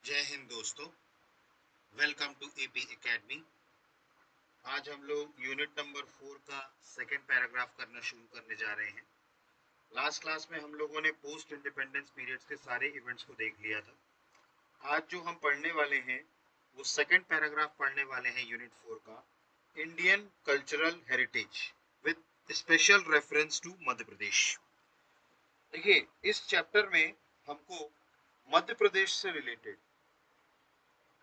जय हिंद दोस्तों। Welcome to AP academy. आज हम लोग यूनिट नंबर 4 का सेकंड पैराग्राफ करना शुरू करने जा रहे हैं। लास्ट क्लास में हम लोगों ने पोस्ट इंडिपेंडेंस पीरियड्स के सारे इवेंट्स को देख लिया था। आज जो हम पढ़ने वाले हैं वो सेकंड पैराग्राफ पढ़ने वाले हैं यूनिट 4 का, Indian cultural heritage with special reference to Madhya Pradesh. देखिए, इस चैप्टर में हमको मध्य प्रदेश से रिलेटेड,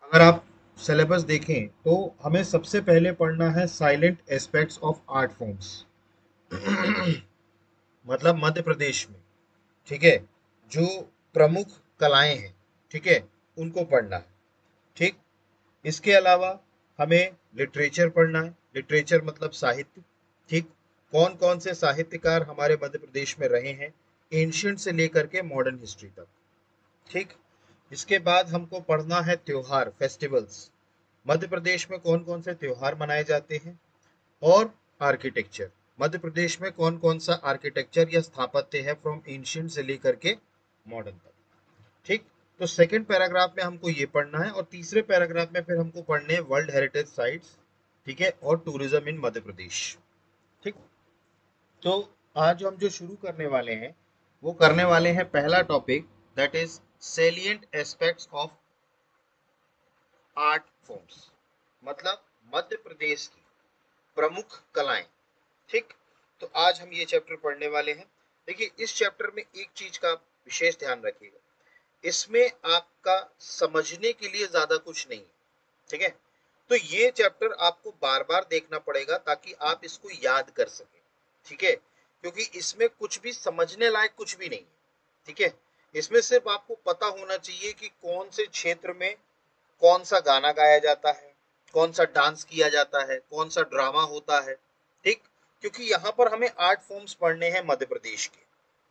अगर आप सिलेबस देखें तो हमें सबसे पहले पढ़ना है silent aspects of art forms. मतलब मध्य प्रदेश में, ठीक है, जो प्रमुख कलाएं हैं, ठीक है, उनको पढ़ना है। ठीक। इसके अलावा हमें लिटरेचर पढ़ना है। लिटरेचर मतलब साहित्य। ठीक। कौन कौन से साहित्यकार हमारे मध्य प्रदेश में रहे हैं, एंशियंट से लेकर के मॉडर्न हिस्ट्री तक। ठीक। इसके बाद हमको पढ़ना है त्योहार, फेस्टिवल्स। मध्य प्रदेश में कौन कौन से त्योहार मनाए जाते हैं, और आर्किटेक्चर, मध्य प्रदेश में कौन कौन सा आर्किटेक्चर या स्थापत्य है फ्रॉम एंशियंट से लेकर के मॉडर्न तक। ठीक। तो सेकंड पैराग्राफ में हमको ये पढ़ना है, और तीसरे पैराग्राफ में फिर हमको पढ़ने हैं वर्ल्ड हेरिटेज साइट्स, ठीक है, और टूरिज्म इन मध्य प्रदेश। ठीक। तो आज हम जो शुरू करने वाले हैं वो करने वाले हैं पहला topic, that is salient aspects of art forms. मतलब मध्य प्रदेश की प्रमुख कलाएं। ठीक। तो आज हम ये चैप्टर पढ़ने वाले हैं। देखिए, इस चैप्टर में एक चीज का विशेष ध्यान रखिएगा, इसमें आपका समझने के लिए ज्यादा कुछ नहीं है। ठीक है। तो ये चैप्टर आपको बार बार देखना पड़ेगा ताकि आप इसको याद कर सकें। ठीक है। क्योंकि इसमें कुछ भी समझने लायक कुछ भी नहीं है। ठीक है। इसमें सिर्फ आपको पता होना चाहिए कि कौन से क्षेत्र में कौन सा गाना गाया जाता है, कौन सा डांस किया जाता है, कौन सा ड्रामा होता है। ठीक। क्योंकि यहाँ पर हमें आर्ट फॉर्म्स पढ़ने हैं मध्य प्रदेश के।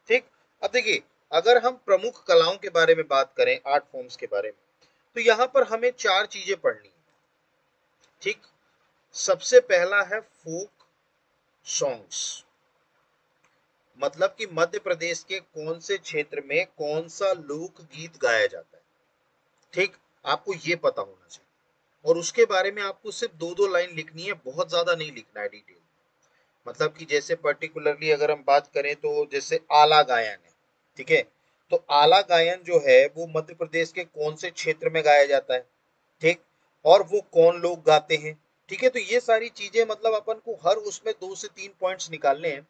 ठीक। अब देखिए, अगर हम प्रमुख कलाओं के बारे में बात करें, आर्ट फॉर्म्स के बारे में, तो यहाँ पर हमें चार चीजें पढ़नी है। ठीक। सबसे पहला है फोक सॉन्ग्स। मतलब कि मध्य प्रदेश के कौन से क्षेत्र में कौन सा लोकगीत गाया जाता है। ठीक। आपको ये पता होना चाहिए, और उसके बारे में आपको सिर्फ दो दो लाइन लिखनी है, बहुत ज्यादा नहीं लिखना है डिटेल। मतलब कि जैसे पर्टिकुलरली अगर हम बात करें तो जैसे आला गायन है। ठीक है। तो आला गायन जो है वो मध्य प्रदेश के कौन से क्षेत्र में गाया जाता है। ठीक। और वो कौन लोग गाते हैं। ठीक है। तो ये सारी चीजें मतलब अपन को हर उसमें 2 से 3 पॉइंट्स निकालने हैं।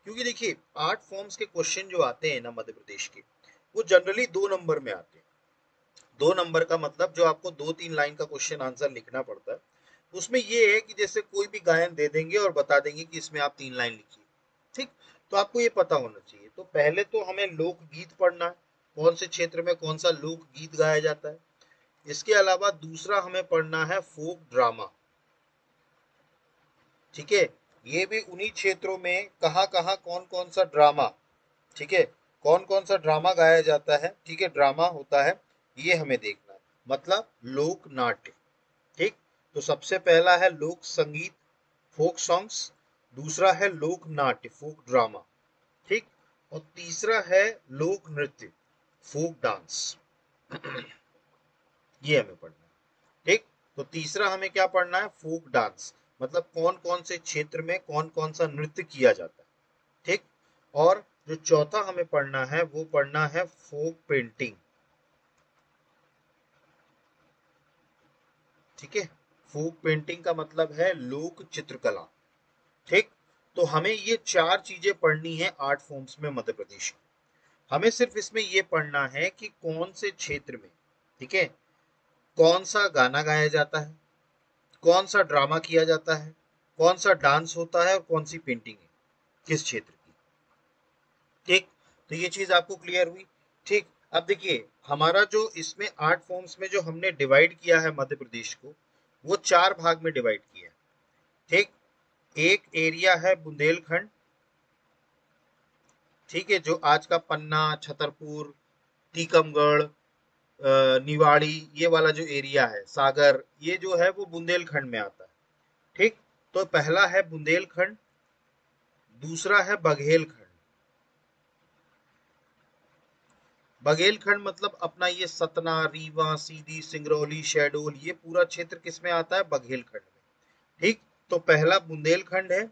क्योंकि देखिए, आर्ट फॉर्म्स के क्वेश्चन जो आते हैं ना मध्य प्रदेश के, वो जनरली 2 नंबर में आते हैं। 2 नंबर का मतलब जो आपको 2-3 लाइन का क्वेश्चन आंसर लिखना पड़ता है, उसमें ये है कि जैसे कोई भी गायन दे देंगे और बता देंगे कि इसमें आप 3 लाइन लिखिए। ठीक। तो आपको ये पता होना चाहिए। तो पहले तो हमें लोकगीत पढ़ना है, कौन से क्षेत्र में कौन सा लोकगीत गाया जाता है। इसके अलावा दूसरा हमें पढ़ना है फोक ड्रामा। ठीक है। ये भी उन्हीं क्षेत्रों में कहाँ कहाँ कौन कौन सा ड्रामा, ठीक है, कौन कौन सा ड्रामा गाया जाता है, ठीक है, ड्रामा होता है, ये हमें देखना है। मतलब लोक नाट्य। ठीक। तो सबसे पहला है लोक संगीत, फोक सॉन्ग्स। दूसरा है लोक नाट्य, फोक ड्रामा। ठीक। और तीसरा है लोक नृत्य, फोक डांस। ये हमें पढ़ना है। ठीक। तो तीसरा हमें क्या पढ़ना है, फोक डांस। मतलब कौन कौन से क्षेत्र में कौन कौन सा नृत्य किया जाता है। ठीक। और जो चौथा हमें पढ़ना है वो पढ़ना है फोक पेंटिंग। ठीक है। फोक पेंटिंग का मतलब है लोक चित्रकला। ठीक। तो हमें ये चार चीजें पढ़नी है आर्ट फॉर्म्स में मध्य प्रदेश की। हमें सिर्फ इसमें ये पढ़ना है कि कौन से क्षेत्र में, ठीक है, कौन सा गाना गाया जाता है, कौन सा ड्रामा किया जाता है, कौन सा डांस होता है, और कौन सी पेंटिंग है किस क्षेत्र की। ठीक। तो ये चीज आपको क्लियर हुई। ठीक। अब देखिए, हमारा जो इसमें आर्ट फॉर्म्स में जो हमने डिवाइड किया है मध्य प्रदेश को, वो 4 भाग में डिवाइड किया है। ठीक। एक एरिया है बुंदेलखंड, ठीक है, जो आज का पन्ना, छतरपुर, टीकमगढ़, निवाड़ी, ये वाला जो एरिया है, सागर, ये जो है वो बुंदेलखंड में आता है। ठीक। तो पहला है बुंदेलखंड, दूसरा है बघेलखंड, बघेलखंड मतलब अपना ये सतना, रीवा, सीधी, सिंगरौली, शहडोल, ये पूरा क्षेत्र किसमें आता है? बघेलखंड में। ठीक, तो पहला बुंदेलखंड है,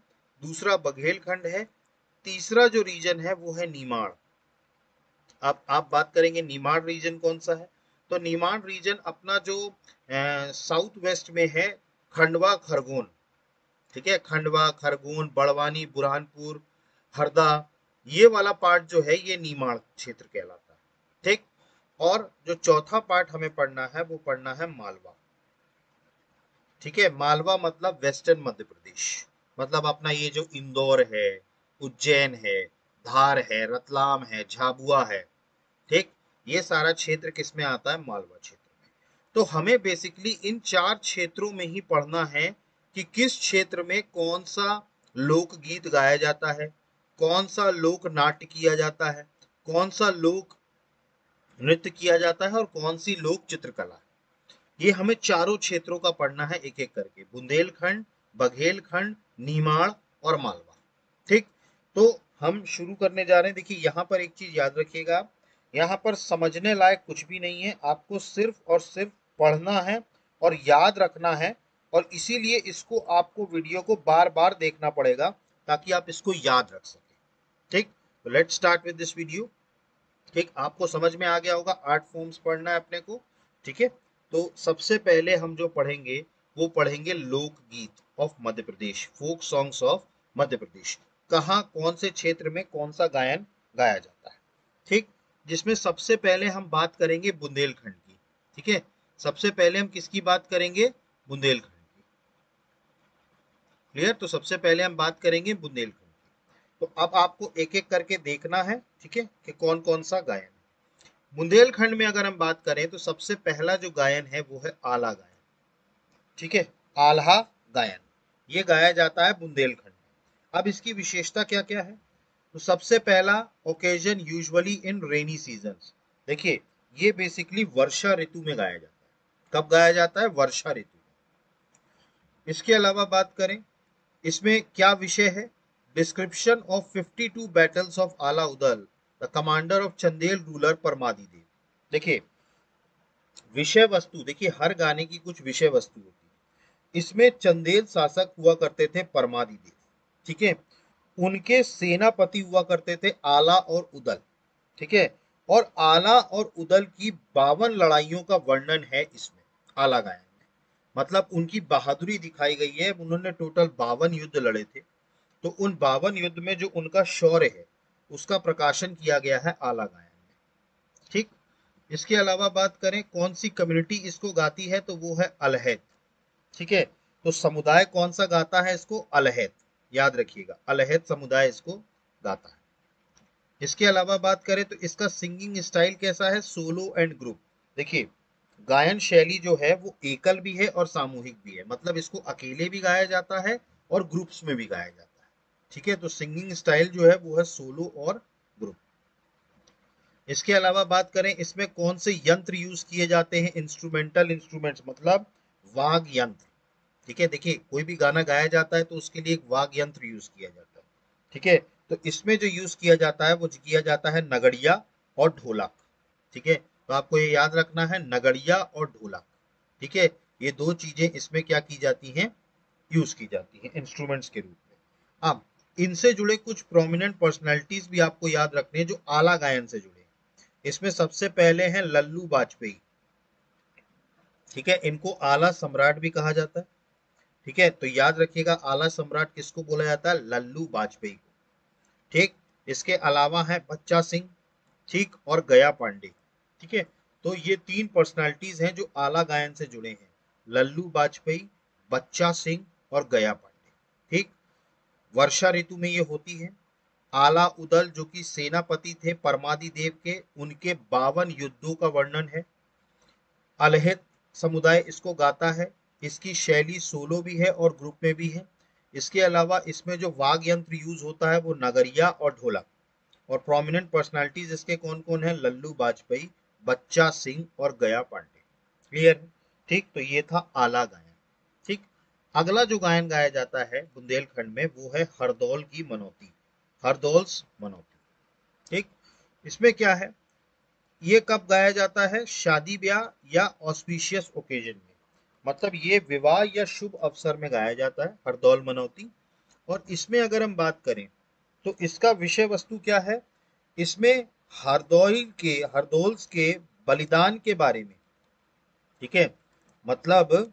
दूसरा बघेलखंड है, तीसरा जो रीजन है वो है निमाड़। आप बात करेंगे निमाड़ रीजन कौन सा है, तो निमाड़ रीजन अपना जो साउथ वेस्ट में है, खंडवा खरगोन। ठीक है, खंडवा, खरगोन, बड़वानी, बुरहानपुर, हरदा, ये वाला पार्ट जो है ये निमाड़ क्षेत्र कहलाता है। ठीक, और जो चौथा पार्ट हमें पढ़ना है वो पढ़ना है मालवा। ठीक है, मालवा मतलब वेस्टर्न मध्य प्रदेश, मतलब अपना ये जो इंदौर है, उज्जैन है, धार है, रतलाम है, झाबुआ है। ठीक, ये सारा क्षेत्र किसमें आता है? मालवा क्षेत्र में। तो हमें बेसिकली इन चार क्षेत्रों में ही पढ़ना है कि किस क्षेत्र में कौन सा लोकगीत गाया जाता है, कौन सा लोक नाट्य किया जाता है, कौन सा लोक नृत्य किया जाता है और कौन सी लोक चित्रकला है। ये हमें चारों क्षेत्रों का पढ़ना है एक एक करके, बुंदेलखंड, बघेलखंड, निमाड़ और मालवा। ठीक, तो हम शुरू करने जा रहे हैं। देखिए यहाँ पर एक चीज याद रखिएगा, यहाँ पर समझने लायक कुछ भी नहीं है, आपको सिर्फ और सिर्फ पढ़ना है और याद रखना है, और इसीलिए इसको आपको वीडियो को बार बार देखना पड़ेगा ताकि आप इसको याद रख सकें। ठीक, तो let's start with this video. ठीक, आपको समझ में आ गया होगा, आर्ट फॉर्म्स पढ़ना है अपने को। ठीक है, तो सबसे पहले हम जो पढ़ेंगे वो पढ़ेंगे लोकगीत of Madhya Pradesh, folk songs of Madhya Pradesh. कहाँ, कौन से क्षेत्र में कौन सा गायन गाया जाता है। ठीक, जिसमें सबसे पहले हम बात करेंगे बुंदेलखंड की। ठीक है, सबसे पहले हम किसकी बात करेंगे? बुंदेलखंड की। क्लियर, तो सबसे पहले हम बात करेंगे बुंदेलखंड की। तो अब आपको एक एक करके देखना है, ठीक है, कि कौन कौन सा गायन। बुंदेलखंड में अगर हम बात करें तो सबसे पहला जो गायन है वो है आला गायन। ठीक है, आल्हा गायन, ये गाया जाता है बुंदेलखंड में। अब इसकी विशेषता क्या क्या है? तो सबसे पहला, occasion usually in rainy seasons. देखिए, ये बेसिकली वर्षा ऋतु में गाया जाता है। कब गाया जाता है? वर्षा ऋतु में। इसके अलावा बात करें, इसमें क्या विषय है? Description of 52 battles of Alha Udal, the commander of Chandel ruler Parmadi Dev. देखिए, विषय वस्तु, देखिए हर गाने की कुछ विषय वस्तु होती है। इसमें चंदेल शासक हुआ करते थे परमादी देव। ठीक है, उनके सेनापति हुआ करते थे आला और उदल। ठीक है, और आला और उदल की 52 लड़ाइयों का वर्णन है इसमें, आला गायन में। मतलब उनकी बहादुरी दिखाई गई है, उन्होंने टोटल 52 युद्ध लड़े थे। तो उन 52 युद्ध में जो उनका शौर्य है उसका प्रकाशन किया गया है आला गायन में। ठीक, इसके अलावा बात करें कौन सी कम्युनिटी इसको गाती है, तो वो है अलहैत। ठीक है, तो समुदाय कौन सा गाता है इसको? अलहैत। याद रखिएगा, अलहैत समुदाय इसको गाता है। इसके अलावा बात करें तो इसका सिंगिंग स्टाइल कैसा है? Solo and group. देखिए, गायन शैली जो है वो एकल भी है और सामूहिक भी है, मतलब इसको अकेले भी गाया जाता है और ग्रुप्स में भी गाया जाता है। ठीक है, तो सिंगिंग स्टाइल जो है वो है सोलो और ग्रुप। इसके अलावा बात करें, इसमें कौन से यंत्र यूज किए जाते हैं? इंस्ट्रूमेंटल इंस्ट्रूमेंट्स, मतलब वाद्य यंत्र। ठीक है, देखिए कोई भी गाना गाया जाता है तो उसके लिए एक वाद्य यंत्र यूज किया जाता है। ठीक है, तो इसमें जो यूज किया जाता है वो किया जाता है नगड़िया और ढोलक। ठीक है, तो आपको ये याद रखना है, नगड़िया और ढोलक। ठीक है, ये दो चीजें इसमें क्या की जाती हैं? यूज की जाती हैं इंस्ट्रूमेंट्स के रूप में। अब इनसे जुड़े कुछ प्रोमिनेंट पर्सनैलिटीज भी आपको याद रखने हैं जो आला गायन से जुड़े। इसमें सबसे पहले हैं लल्लू बाजपेयी। ठीक है, इनको आला सम्राट भी कहा जाता है। ठीक है, तो याद रखिएगा, आला सम्राट किसको बोला जाता है? लल्लू बाजपेयी को। ठीक, इसके अलावा है बच्चा सिंह, ठीक, और गया पांडे। ठीक है, तो ये तीन पर्सनालिटीज हैं जो आला गायन से जुड़े हैं, लल्लू बाजपेयी, बच्चा सिंह और गया पांडे। ठीक, वर्षा ऋतु में ये होती है। आला उदल जो कि सेनापति थे परमादी देव के, उनके 52 युद्धों का वर्णन है। अलहित समुदाय इसको गाता है। इसकी शैली सोलो भी है और ग्रुप में भी है। इसके अलावा इसमें जो वाद्य यंत्र यूज होता है वो नगरिया और ढोलक। और प्रोमिनेंट पर्सनालिटीज इसके कौन कौन है? लल्लू बाजपेयी, बच्चा सिंह और गया पांडे। क्लियर है? ठीक, तो ये था आला गायन। ठीक, अगला जो गायन गाया जाता है बुंदेलखंड में वो है हरदौल की मनौती, हरदौल्स मनौती। ठीक, इसमें क्या है? ये कब गाया जाता है? शादी ब्याह या ऑस्पिशियस ओकेजन में, मतलब ये विवाह या शुभ अवसर में गाया जाता है हरदौल मनौती। और इसमें अगर हम बात करें तो इसका विषय वस्तु क्या है? इसमें हरदौल्स के बलिदान के बारे में, ठीक है, मतलब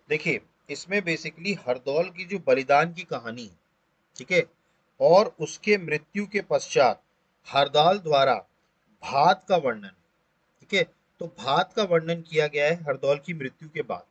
देखिए इसमें बेसिकली हरदौल की जो बलिदान की कहानी है, ठीक है, और उसके मृत्यु के पश्चात हरदौल द्वारा भात का वर्णन, ठीक है, तो भात का वर्णन किया गया है हरदौल की मृत्यु के बाद,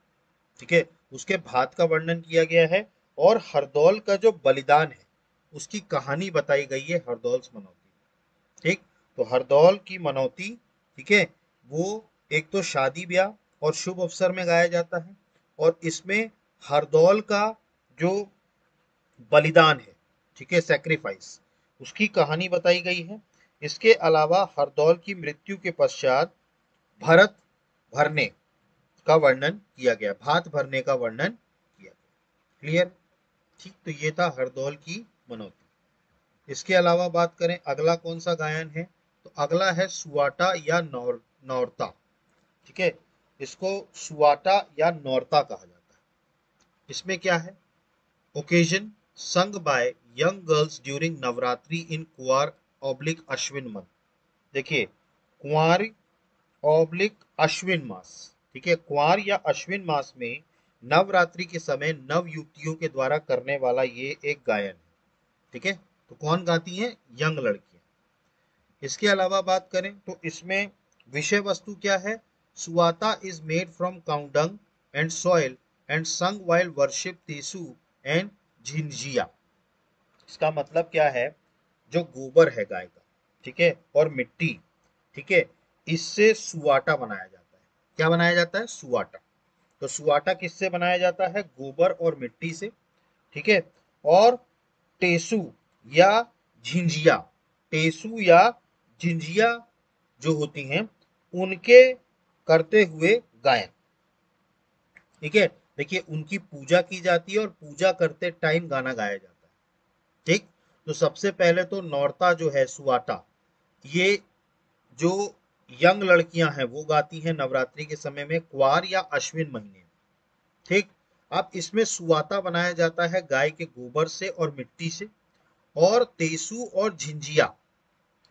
ठीक है, उसके भात का वर्णन किया गया है और हरदौल का जो बलिदान है उसकी कहानी बताई गई है हरदौल्स मनौती। ठीक, तो हरदौल की मनौती, ठीक है, वो एक तो शादी ब्याह और शुभ अवसर में गाया जाता है और इसमें हरदौल का जो बलिदान है, ठीक है, सेक्रीफाइस, उसकी कहानी बताई गई है। इसके अलावा हरदौल की मृत्यु के पश्चात भरत भरने का वर्णन किया गया, भात भरने का वर्णन किया गया। क्लियर? ठीक, तो ये था हरदौल की मनौती। इसके अलावा बात करें अगला कौन सा गायन है, तो अगला है सुवाटा या नौरता, ठीक है, इसको सुवाटा या नौरता कहा जाता है। इसमें क्या है? Occasion sung by young girls during Navratri in Kuar oblique Ashwin month. देखिए कुंवर ऑब्लिक अश्विन मास, ठीक है, कुंवर या अश्विन मास में नवरात्रि के समय नव युवतियों के द्वारा करने वाला ये एक गायन है, ठीक है, तो कौन गाती हैं? यंग लड़कियां। इसके अलावा बात करें तो इसमें विषय वस्तु क्या है? Suvata is made from cow dung and soil and sung while worship Tesu and Jhinjhiya. इसका मतलब क्या है? जो गोबर है गाय का, ठीक है, और मिट्टी, ठीक है, इससे सुवाटा बनाया जाता है। क्या बनाया जाता है? सुवाटा। तो सुवाटा किससे बनाया जाता है? गोबर और मिट्टी से, ठीक है, और टेसु या झिंझिया, टेसु या झिंझिया जो होती हैं उनके करते हुए गायन, ठीक है, देखिए उनकी पूजा की जाती है और पूजा करते टाइम गाना गाया जाता है। ठीक, तो सबसे पहले तो नौरता जो है सुवाटा, ये जो यंग लड़कियां हैं वो गाती हैं नवरात्रि के समय में क्वार या अश्विन महीने में। ठीक, अब इसमें सुवाता बनाया जाता है गाय के गोबर से और मिट्टी से, और तेसु और झिंझिया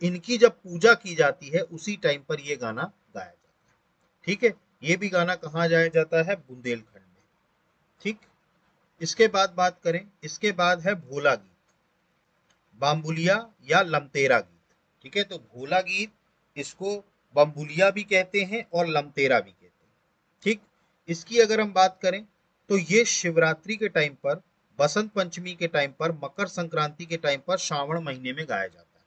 इनकी जब पूजा की जाती है उसी टाइम पर ये गाना गाया जाता है। ठीक है, ये भी गाना कहाँ गाया जाता है? बुंदेलखंड में। ठीक, इसके बाद बात करें, इसके बाद है भोला गीत, बाम्बुलिया या लमतेरा गीत, ठीक है, तो भोला गीत इसको बम्बुलिया भी कहते हैं और लमतेरा भी कहते हैं। ठीक, इसकी अगर हम बात करें तो ये शिवरात्रि के टाइम पर, बसंत पंचमी के टाइम पर, मकर संक्रांति के टाइम पर, श्रावण महीने में गाया जाता है।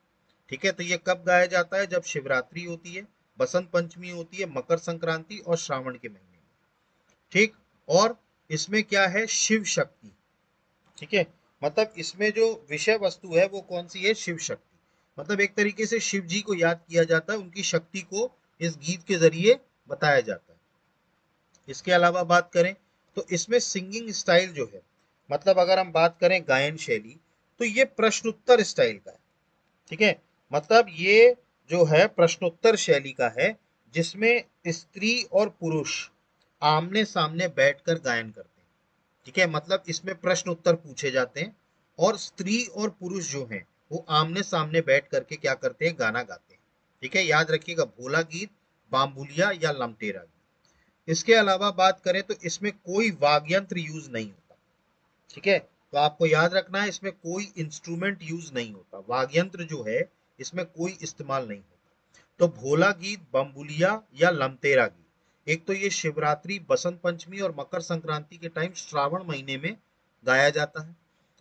ठीक है, तो ये कब गाया जाता है? जब शिवरात्रि होती है, बसंत पंचमी होती है, मकर संक्रांति और श्रावण के महीने में। ठीक, और इसमें क्या है? शिव शक्ति, ठीक है, मतलब इसमें जो विषय वस्तु है वो कौन सी है? शिव शक्ति, मतलब एक तरीके से शिव जी को याद किया जाता है, उनकी शक्ति को इस गीत के जरिए बताया जाता है। इसके अलावा बात करें तो इसमें सिंगिंग स्टाइल जो है, मतलब अगर हम बात करें गायन शैली, तो ये प्रश्नोत्तर स्टाइल का है, ठीक है, मतलब ये जो है प्रश्नोत्तर शैली का है, जिसमें स्त्री और पुरुष आमने सामने बैठकर गायन करते हैं, ठीक है, मतलब इसमें प्रश्न उत्तर पूछे जाते हैं और स्त्री और पुरुष जो हैं वो आमने सामने बैठ करके क्या करते हैं? गाना गाते हैं। ठीक है, याद रखिएगा, भोला गीत, बाम्बुलिया या लमटेरा गीत। इसके अलावा बात करें तो इसमें कोई वाद्य यंत्र यूज नहीं होता, ठीक है, तो आपको याद रखना है इसमें कोई इंस्ट्रूमेंट यूज नहीं होता, वाद्य यंत्र जो है इसमें कोई इस्तेमाल नहीं होता। तो भोला गीत, बम्बुलिया या लमतेरा गीत, एक तो ये शिवरात्रि, बसंत पंचमी और मकर संक्रांति के टाइम श्रावण महीने में गाया जाता है।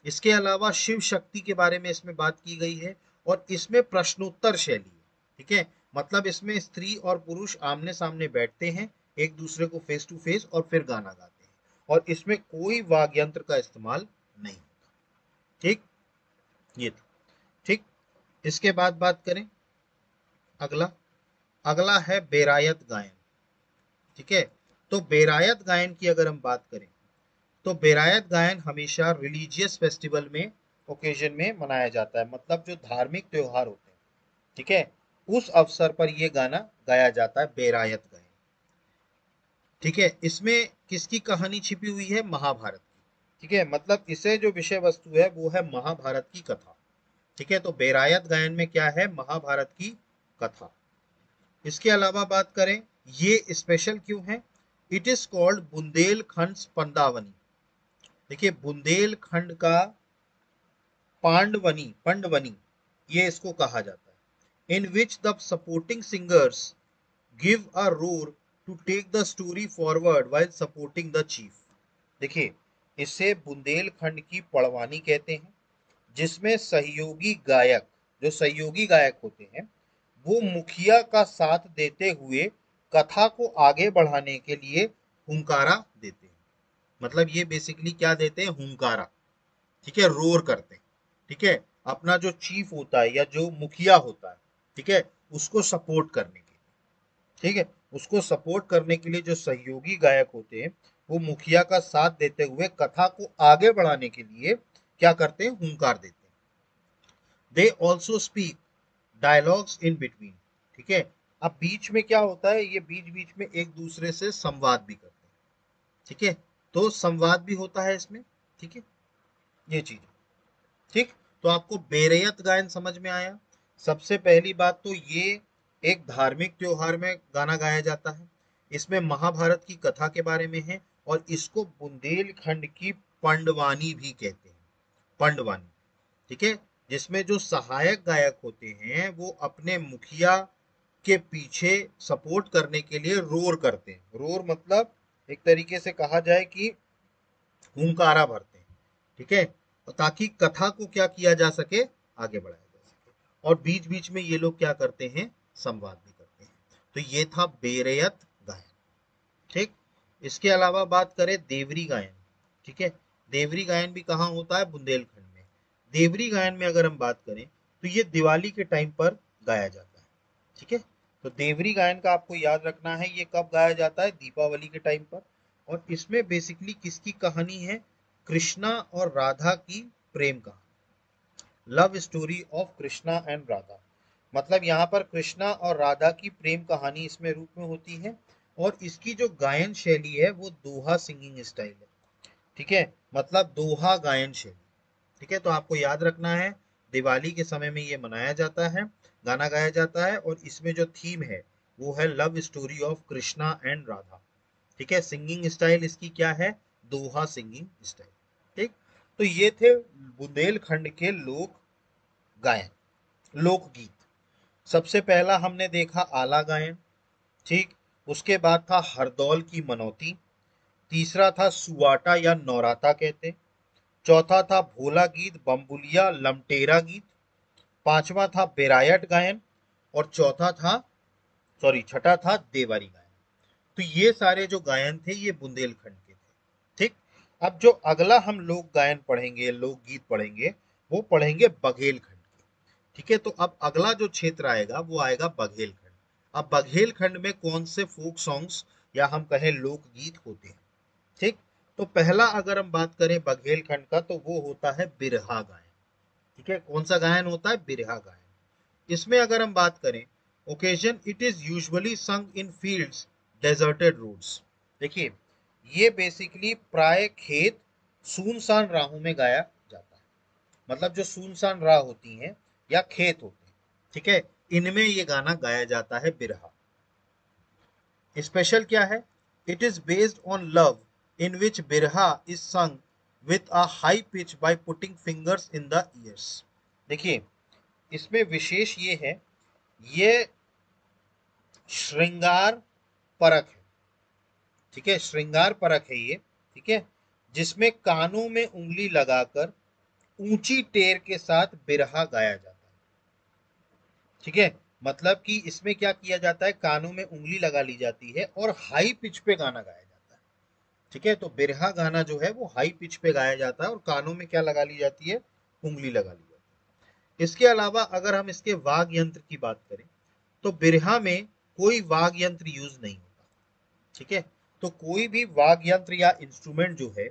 इसके अलावा शिव शक्ति के बारे में इसमें बात की गई है और इसमें प्रश्नोत्तर शैली है, ठीक है, मतलब इसमें स्त्री और पुरुष आमने सामने बैठते हैं एक दूसरे को फेस टू फेस और फिर गाना गाते हैं और इसमें कोई वाद्य यंत्र का इस्तेमाल नहीं होता। ठीक, ये था। ठीक, इसके बाद बात करें अगला, अगला है बेरायत गायन, ठीक है, तो बेरायत गायन की अगर हम बात करें तो बेरायत गायन हमेशा रिलीजियस फेस्टिवल में, ओकेजन में मनाया जाता है, मतलब जो धार्मिक त्योहार होते हैं, ठीक है, उस अवसर पर यह गाना गाया जाता है, बेरायत गायन। ठीक है, इसमें किसकी कहानी छिपी हुई है? महाभारत की। ठीक है, मतलब इसे जो विषय वस्तु है वो है महाभारत की कथा। ठीक है, तो बेरायत गायन में क्या है? महाभारत की कथा। इसके अलावा बात करें, ये स्पेशल क्यों है? It is called Bundelkhand Spandavani. देखिए, बुंदेलखंड का पांडवनी, पंडवनी, ये इसको कहा जाता है। In which the supporting singers give a roar to take the story forward while supporting the chief. देखिए, इसे बुंदेलखंड की पड़वानी कहते हैं, जिसमें सहयोगी गायक, जो सहयोगी गायक होते हैं, वो मुखिया का साथ देते हुए कथा को आगे बढ़ाने के लिए हुंकारा देते हैं। मतलब ये बेसिकली क्या देते हैं? हुंकारा। ठीक है, रोर करते हैं। ठीक है, अपना जो चीफ होता है या जो मुखिया होता है, ठीक है, उसको सपोर्ट करने के लिए। ठीक है, उसको सपोर्ट करने के लिए जो सहयोगी गायक होते हैं, वो मुखिया का साथ देते हुए कथा को आगे बढ़ाने के लिए क्या करते हैं? हुंकार देते हैं। They also speak dialogues in between. ठीक है, अब बीच में क्या होता है? ये बीच बीच में एक दूसरे से संवाद भी करते हैं। ठीक है, तो संवाद भी होता है इसमें। ठीक है, ये चीज। ठीक, तो आपको बेरयत गायन समझ में आया। सबसे पहली बात तो ये एक धार्मिक त्योहार में गाना गाया जाता है, इसमें महाभारत की कथा के बारे में है, और इसको बुंदेलखंड की पंडवानी भी कहते हैं, पंडवानी। ठीक है, जिसमें जो सहायक गायक होते हैं वो अपने मुखिया के पीछे सपोर्ट करने के लिए रोर करते हैं। रोर मतलब एक तरीके से कहा जाए कि हुंकारा भरते हैं। ठीक है, ताकि कथा को क्या किया जा सके? आगे बढ़ाया जा सके। और बीच बीच में ये लोग क्या करते हैं? संवाद भी करते हैं। तो ये था बेरयत गायन। ठीक, इसके अलावा बात करें देवरी गायन। ठीक है, देवरी गायन भी कहाँ होता है? बुंदेलखंड में। देवरी गायन में अगर हम बात करें तो ये दिवाली के टाइम पर गाया जाता है। ठीक है, तो देवरी गायन का आपको याद रखना है, ये कब गाया जाता है? दीपावली के टाइम पर। और इसमें बेसिकली किसकी कहानी है? कृष्णा और राधा की प्रेम कहानी, love story of Krishna and Radha. मतलब यहाँ पर कृष्णा और राधा की प्रेम कहानी इसमें रूप में होती है, और इसकी जो गायन शैली है वो दोहा सिंगिंग स्टाइल है। ठीक है, मतलब दोहा गायन शैली। ठीक है, तो आपको याद रखना है, दिवाली के समय में ये मनाया जाता है, गाना गाया जाता है, और इसमें जो थीम है वो है love story of Krishna and Radha. ठीक है, सिंगिंग स्टाइल इसकी क्या है? दोहा सिंगिंग स्टाइल। ठीक, तो ये थे बुंदेलखंड के लोक गायन, लोकगीत। सबसे पहला हमने देखा आला गायन। ठीक, उसके बाद था हरदौल की मनौती। तीसरा था सुवाटा या नौराता कहते। चौथा था भोला गीत, बम्बुलिया, लमटेरा गीत। पांचवा था बेरायट गायन। और चौथा था, सॉरी, छठा था देवारी गायन। तो ये सारे जो गायन थे ये बुंदेलखंड के थे। ठीक, अब जो अगला हम लोक गायन पढ़ेंगे, लोकगीत पढ़ेंगे, वो पढ़ेंगे बघेलखंड के। ठीक है, तो अब अगला जो क्षेत्र आएगा वो आएगा बघेलखंड। अब बघेलखंड में कौन से फोक सॉन्ग्स या हम कहें लोकगीत होते हैं? ठीक, तो पहला अगर हम बात करें बघेलखंड का तो वो होता है बिरहा गायन। ठीक है, कौन सा गायन होता है? बिरहा गायन। इसमें अगर हम बात करें, ओकेजन, इट इज यूजुअली संग इन फील्ड्स, डेजर्टेड रोड्स। देखिए, ये बेसिकली प्राय खेत, सुनसान राहों में गाया जाता है। मतलब जो सुनसान राह होती हैं या खेत होते हैं, ठीक है, इनमें ये गाना गाया जाता है, बिरहा। स्पेशल क्या है? It is based on love in which Birha is sung with a high pitch by putting fingers in the ears. देखिए, इसमें विशेष ये है, ये श्रृंगार परक है। ठीक है, श्रृंगार परक है ये। ठीक है, जिसमें कानों में उंगली लगाकर ऊंची टेर के साथ बिरहा गाया जाता है। ठीक है, मतलब कि इसमें क्या किया जाता है? कानों में उंगली लगा ली जाती है और हाई पिच पे गाना गाया जाता है। ठीक है, तो बिरहा गाना जो है वो हाई पिच पे गाया जाता है और कानों में क्या लगा ली जाती है? उंगली लगा ली जाती है। इसके अलावा अगर हम इसके वाग यंत्र की बात करें तो बिरहा में कोई वाग यंत्र यूज नहीं होता। ठीक है, तो कोई भी वाग यंत्र या इंस्ट्रूमेंट जो है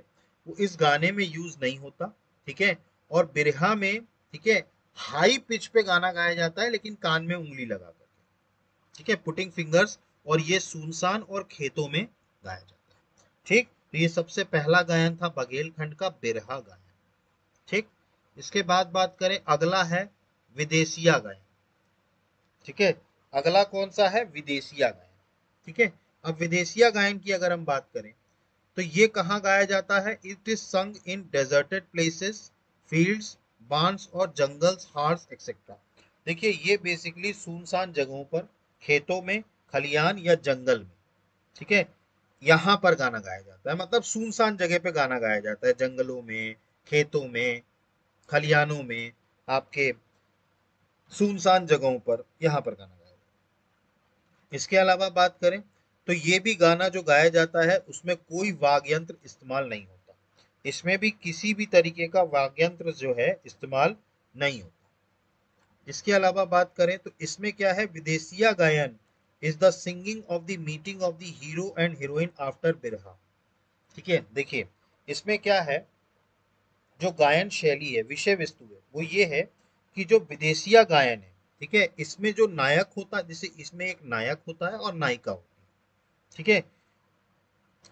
वो इस गाने में यूज नहीं होता। ठीक है, और बिरहा में, ठीक है, हाई पिच पे गाना गाया जाता है लेकिन कान में उंगली लगा कर, ठीक है, पुटिंग फिंगर्स, और ये सुनसान और खेतों में गाया जाता है। ठीक, तो ये सबसे पहला गायन था बघेलखंड का बिरहा गायन। ठीक, इसके बाद बात करें, अगला है विदेशिया गायन। ठीक है, अगला कौन सा है, विदेशिया गायन। ठीक है, अब विदेशिया गायन की अगर हम बात करें तो ये कहाँ गाया जाता है, इट इज संग इन डेजर्टेड प्लेसेस, फील्ड्स, बांस और जंगल्स, हार्स एक्सेट्रा। देखिए ये बेसिकली सुनसान जगहों पर, खेतों में, खलियान या जंगल में, ठीक है, यहाँ पर गाना गाया जाता है, मतलब सुनसान जगह पे गाना गाया जाता है, जंगलों में, खेतों में, खलियानों में, आपके सुनसान जगहों पर, यहाँ पर गाना गाया जाता है। इसके अलावा बात करें तो ये भी गाना जो गाया जाता है उसमें कोई वाद्य यंत्र इस्तेमाल नहीं होता, इसमें भी किसी भी तरीके का वाद्य यंत्र जो है इस्तेमाल नहीं होता। इसके अलावा बात करें तो इसमें क्या है, विदेशिया गायन is the singing of the meeting of the hero and heroine after बिरहा। ठीक है, देखिए इसमें क्या है, जो गायन शैली है, विषय वस्तु है, वो ये है कि जो विदेशिया गायन है, ठीक है, इसमें जो नायक होता है, जैसे इसमें एक नायक होता है और नायिका होती है, ठीक है,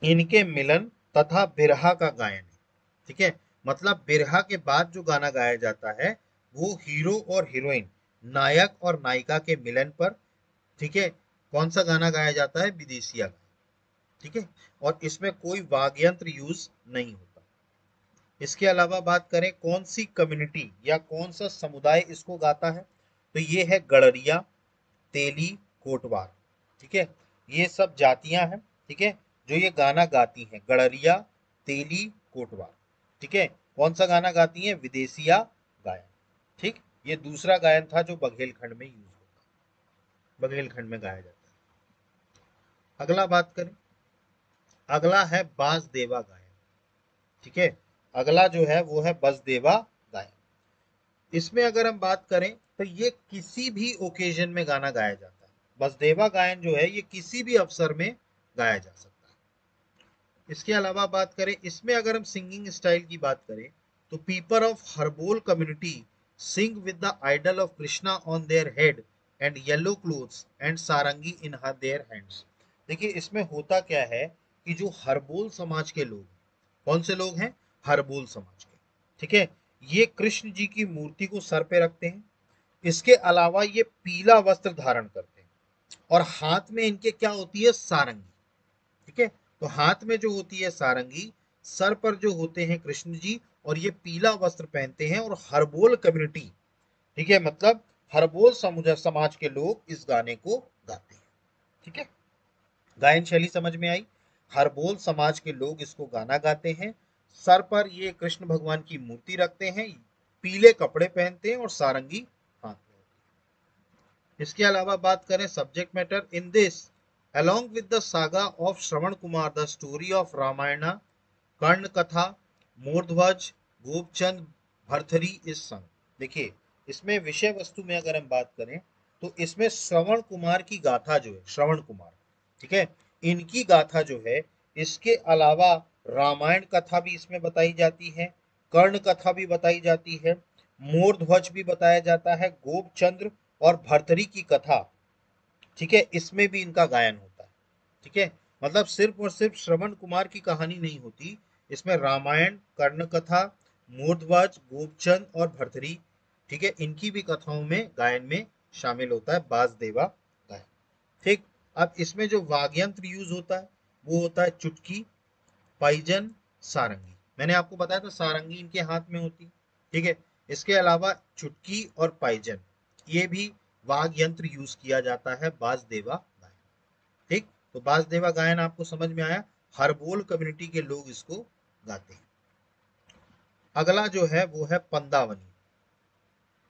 इनके मिलन तथा बिरहा का गायन है। ठीक है, मतलब बिरहा के बाद जो गाना गाया जाता है वो हीरो और हीरोइन, नायक और नायिका के मिलन पर, ठीक है, कौन सा गाना गाया जाता है, विदेशिया गाना। ठीक है, और इसमें कोई वाद्य यंत्र यूज नहीं होता। इसके अलावा बात करें कौन सी कम्युनिटी या कौन सा समुदाय इसको गाता है, तो ये है गड़रिया, तेली, कोटवार। ठीक है, ये सब जातियां हैं, ठीक है, जो ये गाना गाती हैं, गड़रिया, तेली, कोटवार। ठीक है, कौन सा गाना गाती हैं, विदेशिया गायन। ठीक, ये दूसरा गायन था जो बघेलखंड में यूज होता है, बघेलखंड में गाया जाता है। अगला बात करें, अगला है बासदेवा गायन। ठीक है, अगला जो है वो है बसदेवा गायन। इसमें अगर हम बात करें तो ये किसी भी ओकेजन में गाना गाया जाता है, बसदेवा गायन जो है ये किसी भी अवसर में गाया जा सकता है। इसके अलावा बात करें, इसमें अगर हम सिंगिंग स्टाइल की बात करें तो people of Harbol community sing with the idol of Krishna on their head and yellow clothes and sarangi in their hands. देखिए इसमें होता क्या है कि जो हरबोल समाज के लोग, कौन से लोग हैं, हरबोल समाज के, ठीक है, ये कृष्ण जी की मूर्ति को सर पे रखते हैं, इसके अलावा ये पीला वस्त्र धारण करते हैं और हाथ में इनके क्या होती है, सारंगी। ठीक है, तो हाथ में जो होती है सारंगी, सर पर जो होते हैं कृष्ण जी, और ये पीला वस्त्र पहनते हैं, और हरबोल कम्युनिटी, ठीक है, मतलब हरबोल समाज के लोग इस गाने को गाते हैं। ठीक है, गायन शैली समझ में आई, हरबोल समाज के लोग इसको गाना गाते हैं, सर पर ये कृष्ण भगवान की मूर्ति रखते हैं, पीले कपड़े पहनते हैं और सारंगी हाथ में। इसके अलावा बात करें subject matter, in this along with the saga of Shravan Kumar, the story of Ramayana, कर्ण कथा, मोरध्वज, गोपचंद, भरथरी इस संग। देखिए इसमें विषय वस्तु में अगर हम बात करें तो इसमें श्रवण कुमार की गाथा जो है, श्रवण कुमार, ठीक है, इनकी गाथा जो है, इसके अलावा रामायण कथा भी इसमें बताई जाती है, कर्ण कथा भी बताई जाती है, मोरध्वज भी बताया जाता है, गोपचंद्र और भरथरी की कथा, ठीक है, इसमें भी इनका गायन होता है। ठीक है, मतलब सिर्फ और सिर्फ श्रवण कुमार की कहानी नहीं होती, इसमें रामायण, कर्ण कथा, मूर्धवज, गोपचंद और भरथरी, ठीक है, इनकी भी कथाओं में गायन में शामिल होता है बासदेवा गायन। ठीक, अब इसमें जो वाग्यंत्र यूज होता है वो होता है चुटकी, पाइजन, सारंगी। मैंने आपको बताया था सारंगी इनके हाथ में होती, ठीक है, इसके अलावा चुटकी और पाइजन, ये भी वाग यंत्र यूज किया जाता है बासदेवा गायन। ठीक, तो बासदेवा गायन आपको समझ में आया, हरबोल कम्युनिटी के लोग इसको गाते हैं। अगला जो है वो है पंदावनी।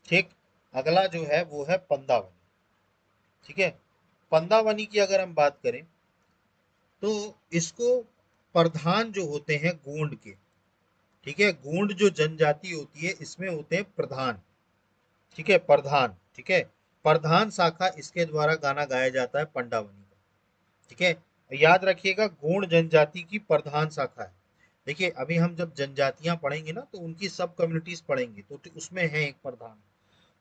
ठीक, अगला जो है वो है पंदावनी। ठीक है, पंदावनी की अगर हम बात करें तो इसको प्रधान जो होते हैं गोंड के, ठीक है, गोंड जो जनजाति होती है इसमें होते हैं प्रधान, ठीक है, प्रधान, ठीक है, प्रधान शाखा इसके द्वारा गाना गाया जाता है पंडावनी का। ठीक है, याद रखिएगा गोंड जनजाति की प्रधान शाखा है। देखिए अभी हम जब जनजातियां पढ़ेंगे ना तो उनकी सब कम्युनिटीज पढ़ेंगे तो उसमें है एक प्रधान,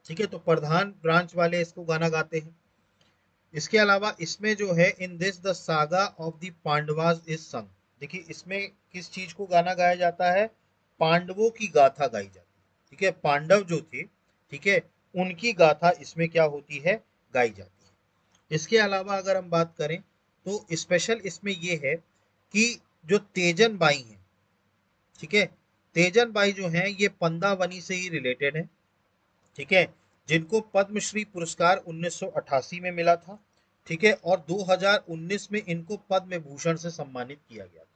ठीक है, तो प्रधान ब्रांच वाले इसको गाना गाते हैं। इसके अलावा इसमें जो है in this the saga of the Pandavas is संग, देखिए इसमें किस चीज को गाना गाया जाता है, पांडवों की गाथा गाई जाती है। ठीक है, पांडव जो थे, ठीक है, उनकी गाथा इसमें क्या होती है, गाई जाती है। इसके अलावा अगर हम बात करें तो स्पेशल इसमें ये है कि जो तेजन बाई हैं, ठीक है, तेजन बाई जो हैं ये पंदावनी से ही रिलेटेड है। ठीक है, जिनको पद्मश्री पुरस्कार 1988 में मिला था। ठीक है, और 2019 में इनको पद्म भूषण से सम्मानित किया गया था।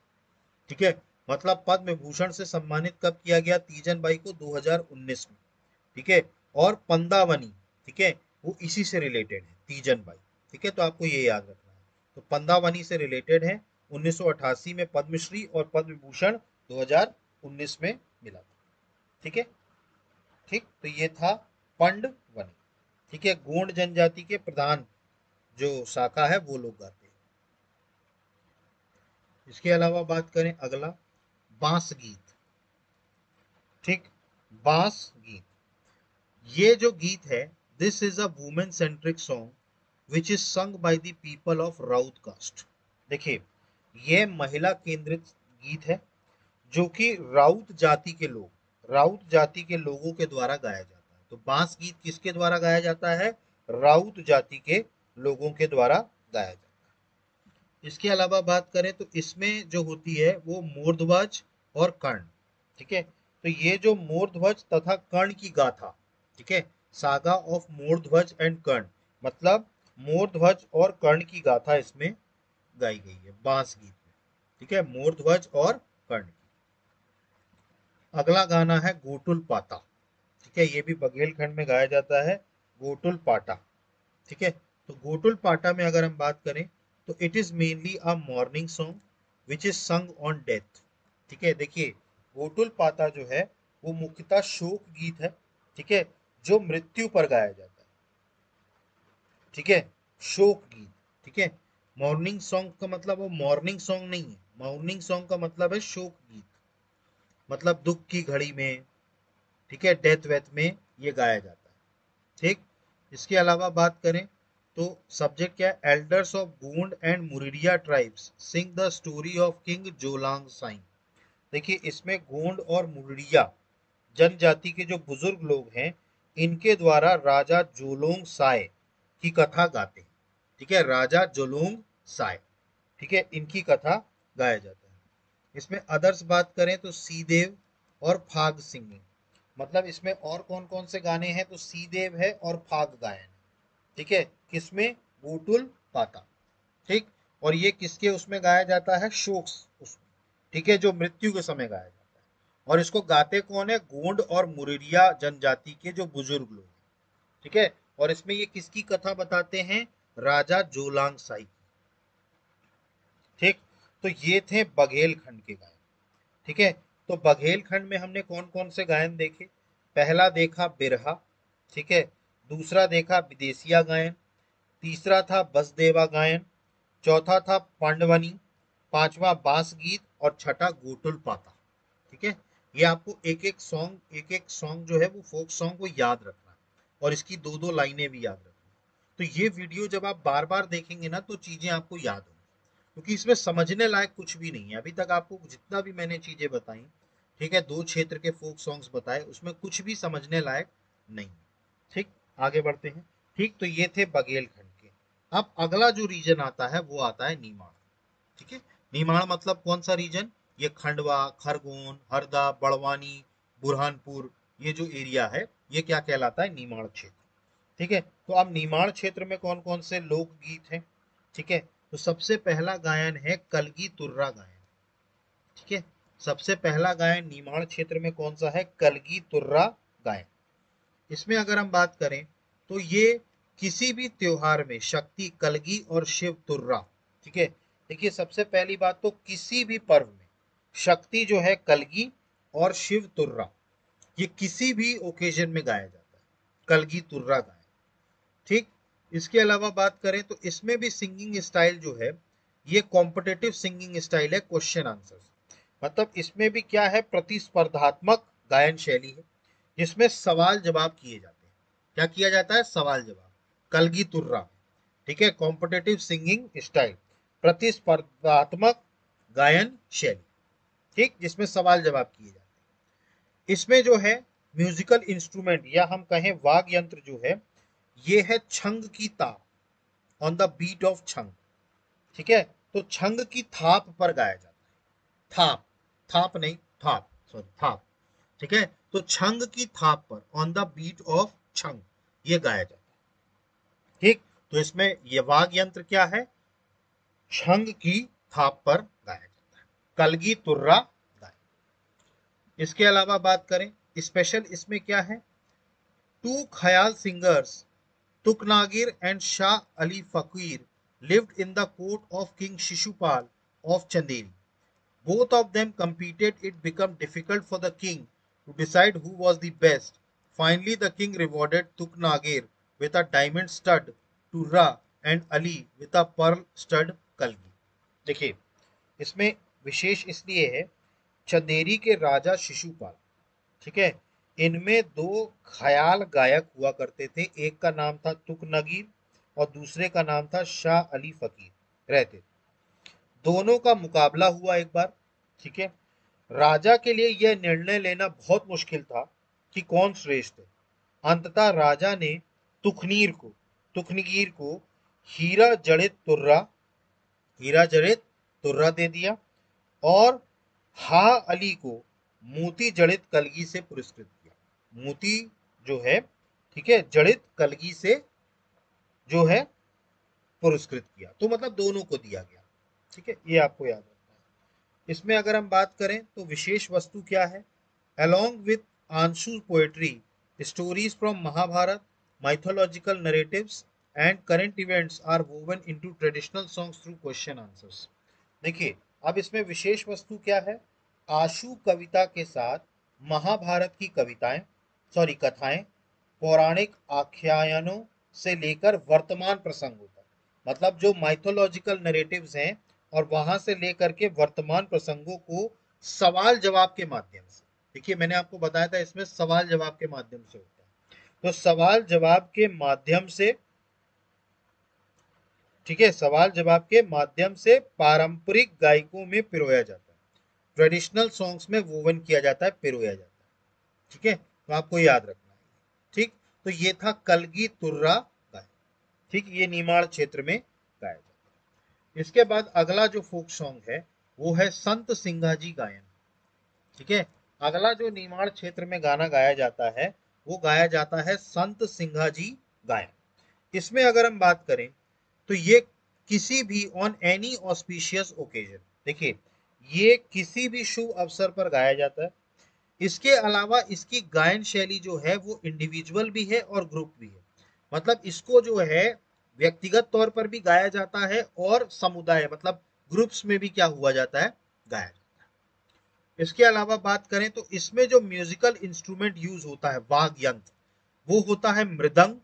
ठीक है, मतलब पद्म भूषण से सम्मानित कब किया गया, तीजन बाई को 2019 में। ठीक है, और पंदावनी, ठीक है, वो इसी से रिलेटेड है, तीजन बाई। ठीक है, तो आपको ये याद रखना है, तो पंदावनी से रिलेटेड है, 1988 में पद्मश्री और पद्म भूषण 2019 में मिला था। ठीक है, ठीक, तो ये था पंडवनी। ठीक है, गोंड जनजाति के प्रधान जो शाखा है वो लोग गाते हैं। इसके अलावा बात करें अगला, बांस गीत। ठीक, बांस गीत, ये जो गीत है, this is a women centric song which is sung by the people of Raut caste. देखिए, ये महिला केंद्रित गीत है जो कि राउत जाति के लोग, राउत जाति के लोगों के द्वारा गाया जाता है। तो बांस गीत किसके द्वारा गाया जाता है, राउत जाति के लोगों के द्वारा गाया जाता है। इसके अलावा बात करें तो इसमें जो होती है वो मूर्धध्वज और कर्ण। ठीक है, तो ये जो मूर्धध्वज तथा कर्ण की गाथा, ठीक है, सागा ऑफ मूर्धध्वज एंड कर्ण, मतलब मूर्धध्वज और कर्ण की गाथा इसमें गाई गई है बांस गीत में। ठीक है, मूर्धध्वज और कर्ण। अगला गाना है गोटुल पाता। ठीक है, ये भी बघेलखंड में गाया जाता है, गोटुल पाटा। ठीक है, तो गोटुल पाटा में अगर हम बात करें तो it is mainly a morning song which is संग ऑन डेथ। ठीक है, देखिए गोटुल पाता जो है वो मुख्यतः शोक गीत है। ठीक है, जो मृत्यु पर गाया जाता है। ठीक है, शोक गीत। ठीक है, मॉर्निंग सॉन्ग का मतलब वो मॉर्निंग सॉन्ग नहीं है, मॉर्निंग सॉन्ग का मतलब है शोक गीत, मतलब दुख की घड़ी में, ठीक है, डेथ वेथ में ये गाया जाता है। ठीक, इसके अलावा बात करें तो सब्जेक्ट क्या है, elders of Gond and Muridia tribes sing the story of king Jolang Sain. देखिए इसमें गोंड और मुरिडिया जनजाति के जो बुजुर्ग लोग हैं, इनके द्वारा राजा जोलोंग साय की कथा गाते हैं। ठीक है, राजा जोलोंग साय, ठीक है, इनकी कथा गाया जाता है। इसमें अदर्स बात करें तो सीदेव और फाग सिंगिंग, मतलब इसमें और कौन कौन से गाने हैं, तो सीदेव है और फाग गायन। ठीक है, किसमें, गोटुल पाता। ठीक, और ये किसके उसमें गाया जाता है, शोक उसमें। ठीक है, जो मृत्यु के समय गाया जाता है, और इसको गाते कौन है, गोंड और मुरिरिया जनजाति के जो बुजुर्ग लोग हैं। ठीक है, और इसमें ये किसकी कथा बताते हैं, राजा जोलांग साई। ठीक, तो ये थे बघेलखंड के गायन। ठीक है, तो बघेलखंड में हमने कौन कौन से गायन देखे, पहला देखा बिरहा। ठीक है, दूसरा देखा विदेशिया गायन, तीसरा था बसदेवा गायन, चौथा था पांडवनी, पांचवा बांस गीत और छठा गोटुल पाता। ठीक है, ये आपको एक एक सॉन्ग जो है वो फोक सॉन्ग को याद रखना है, और इसकी दो दो लाइनें भी याद रखना है। तो ये वीडियो जब आप बार बार देखेंगे ना तो चीजें आपको याद होंगी, क्योंकि इसमें समझने लायक कुछ भी नहीं है। अभी तक आपको जितना भी मैंने चीजें बताई, ठीक है, दो क्षेत्र के फोक सॉन्ग्स बताए, उसमें कुछ भी समझने लायक नहीं। ठीक, आगे बढ़ते हैं। ठीक, तो ये थे बघेलखंड के। अब अगला जो रीजन आता है वो आता है निमाड़। ठीक है, निमाड़ मतलब कौन सा रीजन, ये खंडवा, खरगोन, हरदा, बड़वानी, बुरहानपुर, ये जो एरिया है ये क्या कहलाता है, निमाड़ क्षेत्र। ठीक है, तो अब निमाड़ क्षेत्र में कौन कौन से लोकगीत हैं। ठीक है, तो सबसे पहला गायन है कलगी तुर्रा गायन। ठीक है, सबसे पहला गायन निमाड़ क्षेत्र में कौन सा है, कलगी तुर्रा गायन। इसमें अगर हम बात करें तो ये किसी भी त्योहार में शक्ति कलगी और शिव तुर्रा। ठीक है, देखिए सबसे पहली बात तो किसी भी पर्व में शक्ति जो है कलगी और शिव तुर्रा, ये किसी भी ओकेजन में गाया जाता है, कलगी तुर्रा गायन। ठीक, इसके अलावा बात करें तो इसमें भी सिंगिंग स्टाइल जो है ये कॉम्पिटेटिव सिंगिंग स्टाइल है, क्वेश्चन आंसर, मतलब इसमें भी क्या है, प्रतिस्पर्धात्मक गायन शैली है जिसमें सवाल जवाब किए जाते हैं। क्या किया जाता है, सवाल जवाब, कलगी तुर्रा, ठीक है, कॉम्पिटेटिव सिंगिंग स्टाइल, प्रतिस्पर्धात्मक गायन शैली, ठीक, जिसमें सवाल जवाब किए जाते हैं। इसमें जो है म्यूजिकल इंस्ट्रूमेंट या हम कहें वाद्य यंत्र जो है, ये है छंग की ताप, ऑन द बीट ऑफ छंग, ठीक है, तो छंग की थाप पर गाया जाता है, थाप, थाप नहीं, थाप, सॉरी, थाप, ठीक है, तो छंग की थाप पर, ऑन द बीट ऑफ छंग, ये गाया जाता है, ठीक, तो इसमें ये वाद्य यंत्र क्या है, छंग की थाप पर गाया जाता है, कलगी तुर्रा गाय। इसके अलावा बात करें स्पेशल, इसमें क्या है, टू ख्याल सिंगर्स तुकनागिर एंड शाह अली फकीर lived in the court of King Shishupal of Chanderi. Both of them competed. It became difficult for the king to decide who was the best. Finally, the king rewarded Tuknagir with a diamond stud Turra and Ali with a pearl stud Kalgi. देखिए, इसमें विशेष इसलिए है, चंदेरी के राजा शिशुपाल, ठीक है, इनमें दो ख्याल गायक हुआ करते थे, एक का नाम था तुकनगीर और दूसरे का नाम था शाह अली फकीर रहते थे। दोनों का मुकाबला हुआ एक बार, ठीक है, राजा के लिए यह निर्णय लेना बहुत मुश्किल था कि कौन श्रेष्ठ है। अंततः राजा ने तुखनीर को हीरा जड़ित तुर्रा दे दिया और हा अली को मोती जड़ित कलगी से पुरस्कृत किया। मोती जो है, ठीक है, जड़ित कलगी से जो है पुरस्कृत किया, तो मतलब दोनों को दिया गया, ठीक है, ये आपको याद रखना है। इसमें अगर हम बात करें तो विशेष वस्तु क्या है, along with Aanshu poetry, stories from Mahabharata, mythological narratives and current events are woven into traditional songs through question answers। देखिए, अब इसमें विशेष वस्तु क्या है, आशु कविता के साथ महाभारत की कथाएं, पौराणिक आख्यानों से लेकर वर्तमान प्रसंग होता है, मतलब जो माइथोलॉजिकल नरेटिव्स हैं और वहां से लेकर के वर्तमान प्रसंगों को सवाल जवाब के माध्यम से, देखिए मैंने आपको बताया था इसमें सवाल जवाब के माध्यम से होता है, तो सवाल जवाब के माध्यम से, ठीक है, सवाल जवाब के माध्यम से पारंपरिक गायकों में पिरोया जाता है, ट्रेडिशनल सॉन्ग्स में वोवन किया जाता है, पिरोया जाता है, ठीक है, तो आपको याद रखना है, ठीक, तो ये था कलगी तुर्रा गाय, ठीक, ये निमाड़ क्षेत्र में गाया जाता है। इसके बाद अगला जो फोक सॉन्ग है वो है संत सिंघाजी गायन, ठीक है, अगला जो निमाड़ क्षेत्र में गाना गाया जाता है वो गाया जाता है संत सिंघाजी गायन। इसमें अगर हम बात करें तो ये किसी भी ऑन एनी ऑस्पिशियस ओकेजन, देखिए ये किसी भी शुभ अवसर पर गाया जाता है। इसके अलावा इसकी गायन शैली जो है वो इंडिविजुअल भी है और ग्रुप भी है, मतलब इसको जो है व्यक्तिगत तौर पर भी गाया जाता है और समुदाय मतलब ग्रुप्स में भी क्या हुआ जाता है, गाया जाता है। इसके अलावा बात करें तो इसमें जो म्यूजिकल इंस्ट्रूमेंट यूज होता है वाद्य यंत्र, वो होता है मृदंग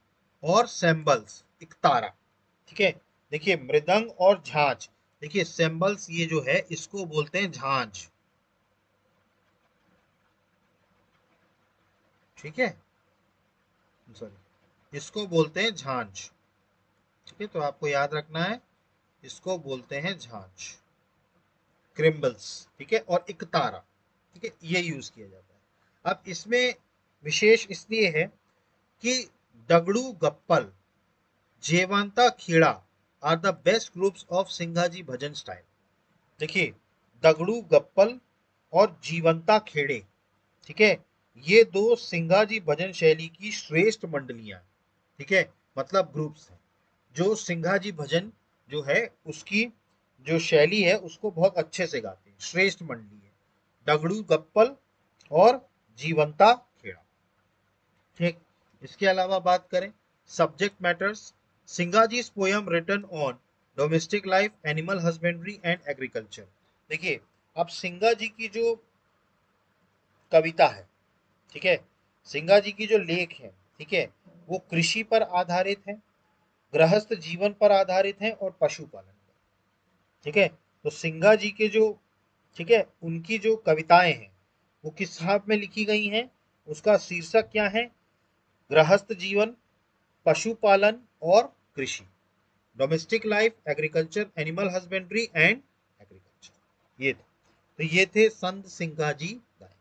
और सैम्बल्स, इकतारा, ठीक है, देखिए मृदंग और झांझ, देखिए सैम्बल्स ये जो है इसको बोलते हैं झांझ, ठीक है, सॉरी, इसको बोलते हैं झांझ, ठीक है, तो आपको याद रखना है इसको बोलते हैं झांझ, क्रिम्बल्स, ठीक है, और इकतारा, ठीक है, ये यूज किया जाता है। अब इसमें विशेष इसलिए है कि Dagdu Gappal, Jevanta Kheda are the best groups of Singhaji bhajan style. देखिए दगड़ू गप्पल और जीवंता खेड़े, ठीक है, ये दो सिंघाजी भजन शैली की श्रेष्ठ मंडलियां, ठीक है, मतलब ग्रुप्स हैं जो सिंघाजी भजन जो है उसकी जो शैली है उसको बहुत अच्छे से गाते हैं, श्रेष्ठ मंडली है दगड़ू गप्पल और जीवंता खेड़ा, ठीक। इसके अलावा बात करें subject matters, Singhaji's poem written on domestic life, animal husbandry and agriculture. देखिए अब सिंघा जी की जो कविता है, ठीक है, सिंघा जी की जो लेख है, ठीक है, वो कृषि पर आधारित है, गृहस्थ जीवन पर आधारित है और पशुपालन पर, ठीक है, तो सिंघा जी के जो, ठीक है, उनकी जो कविताएं हैं वो किस भाव में लिखी गई हैं, उसका शीर्षक क्या है, गृहस्थ जीवन, पशुपालन और कृषि, domestic life, agriculture, animal husbandry and agriculture. ये थे, तो ये थे संत सिंगाजी गायन।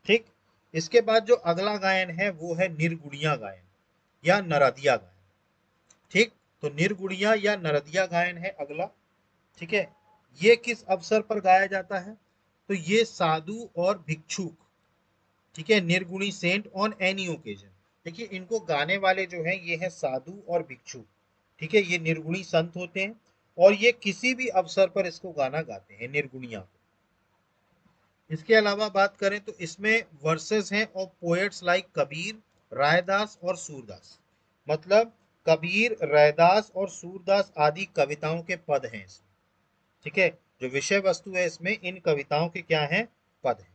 ठीक, इसके बाद जो अगला गायन है वो है निर्गुणिया गायन या नरदिया गायन। ठीक, तो निर्गुणिया या नरदिया गायन है अगला। ठीक है, ये किस अवसर पर गाया जाता है? तो ये साधु और भिक्षुक, ठीक है, निर्गुणी सेंट ऑन एनी ओकेजन। देखिए इनको गाने वाले जो हैं ये हैं साधु और भिक्षु। ठीक है, ये निर्गुणी संत होते हैं और ये किसी भी अवसर पर इसको गाना गाते हैं, निर्गुणिया को। इसके अलावा बात करें तो इसमें वर्सेस हैं of poets like Kabir, Raidas और सूरदास। मतलब कबीर, रैदास और सूरदास आदि कविताओं के पद हैं इसमें। ठीक है, जो विषय वस्तु है इसमें इन कविताओं के क्या हैं? पद हैं।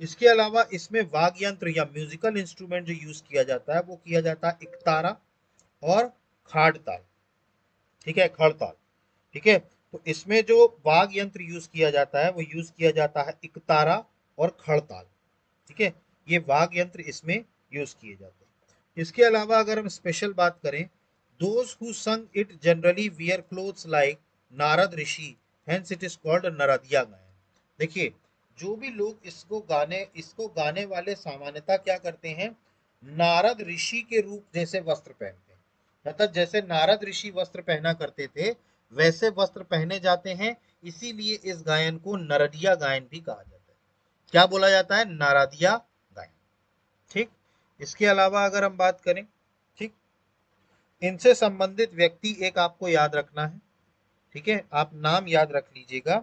इसके अलावा इसमें वाद्य यंत्र या म्यूजिकल इंस्ट्रूमेंट जो यूज किया जाता है वो किया जाता है इकतारा और खाड़ताल। ठीक है, खड़ताल। ठीक है, तो इसमें जो वाद्य यंत्र यूज किया जाता है वो यूज किया जाता है इकतारा और खड़ताल। ठीक है, ये वाद्य यंत्र इसमें यूज किए जाते हैं। इसके अलावा अगर हम स्पेशल बात करें, those who sung it generally wear clothes like Narad Rishi, hence it is called Nardiya gayan. देखिए जो भी लोग इसको गाने वाले सामान्यतः क्या करते हैं? नारद ऋषि के रूप जैसे वस्त्र पहनते हैं। मतलब जैसे नारद ऋषि वस्त्र पहना करते थे वैसे वस्त्र पहने जाते हैं, इसीलिए इस गायन को नरदिया गायन भी कहा जाता है। क्या बोला जाता है? नारदिया गायन। ठीक, इसके अलावा अगर हम बात करें, ठीक, इनसे संबंधित व्यक्ति एक आपको याद रखना है। ठीक है, आप नाम याद रख लीजिएगा,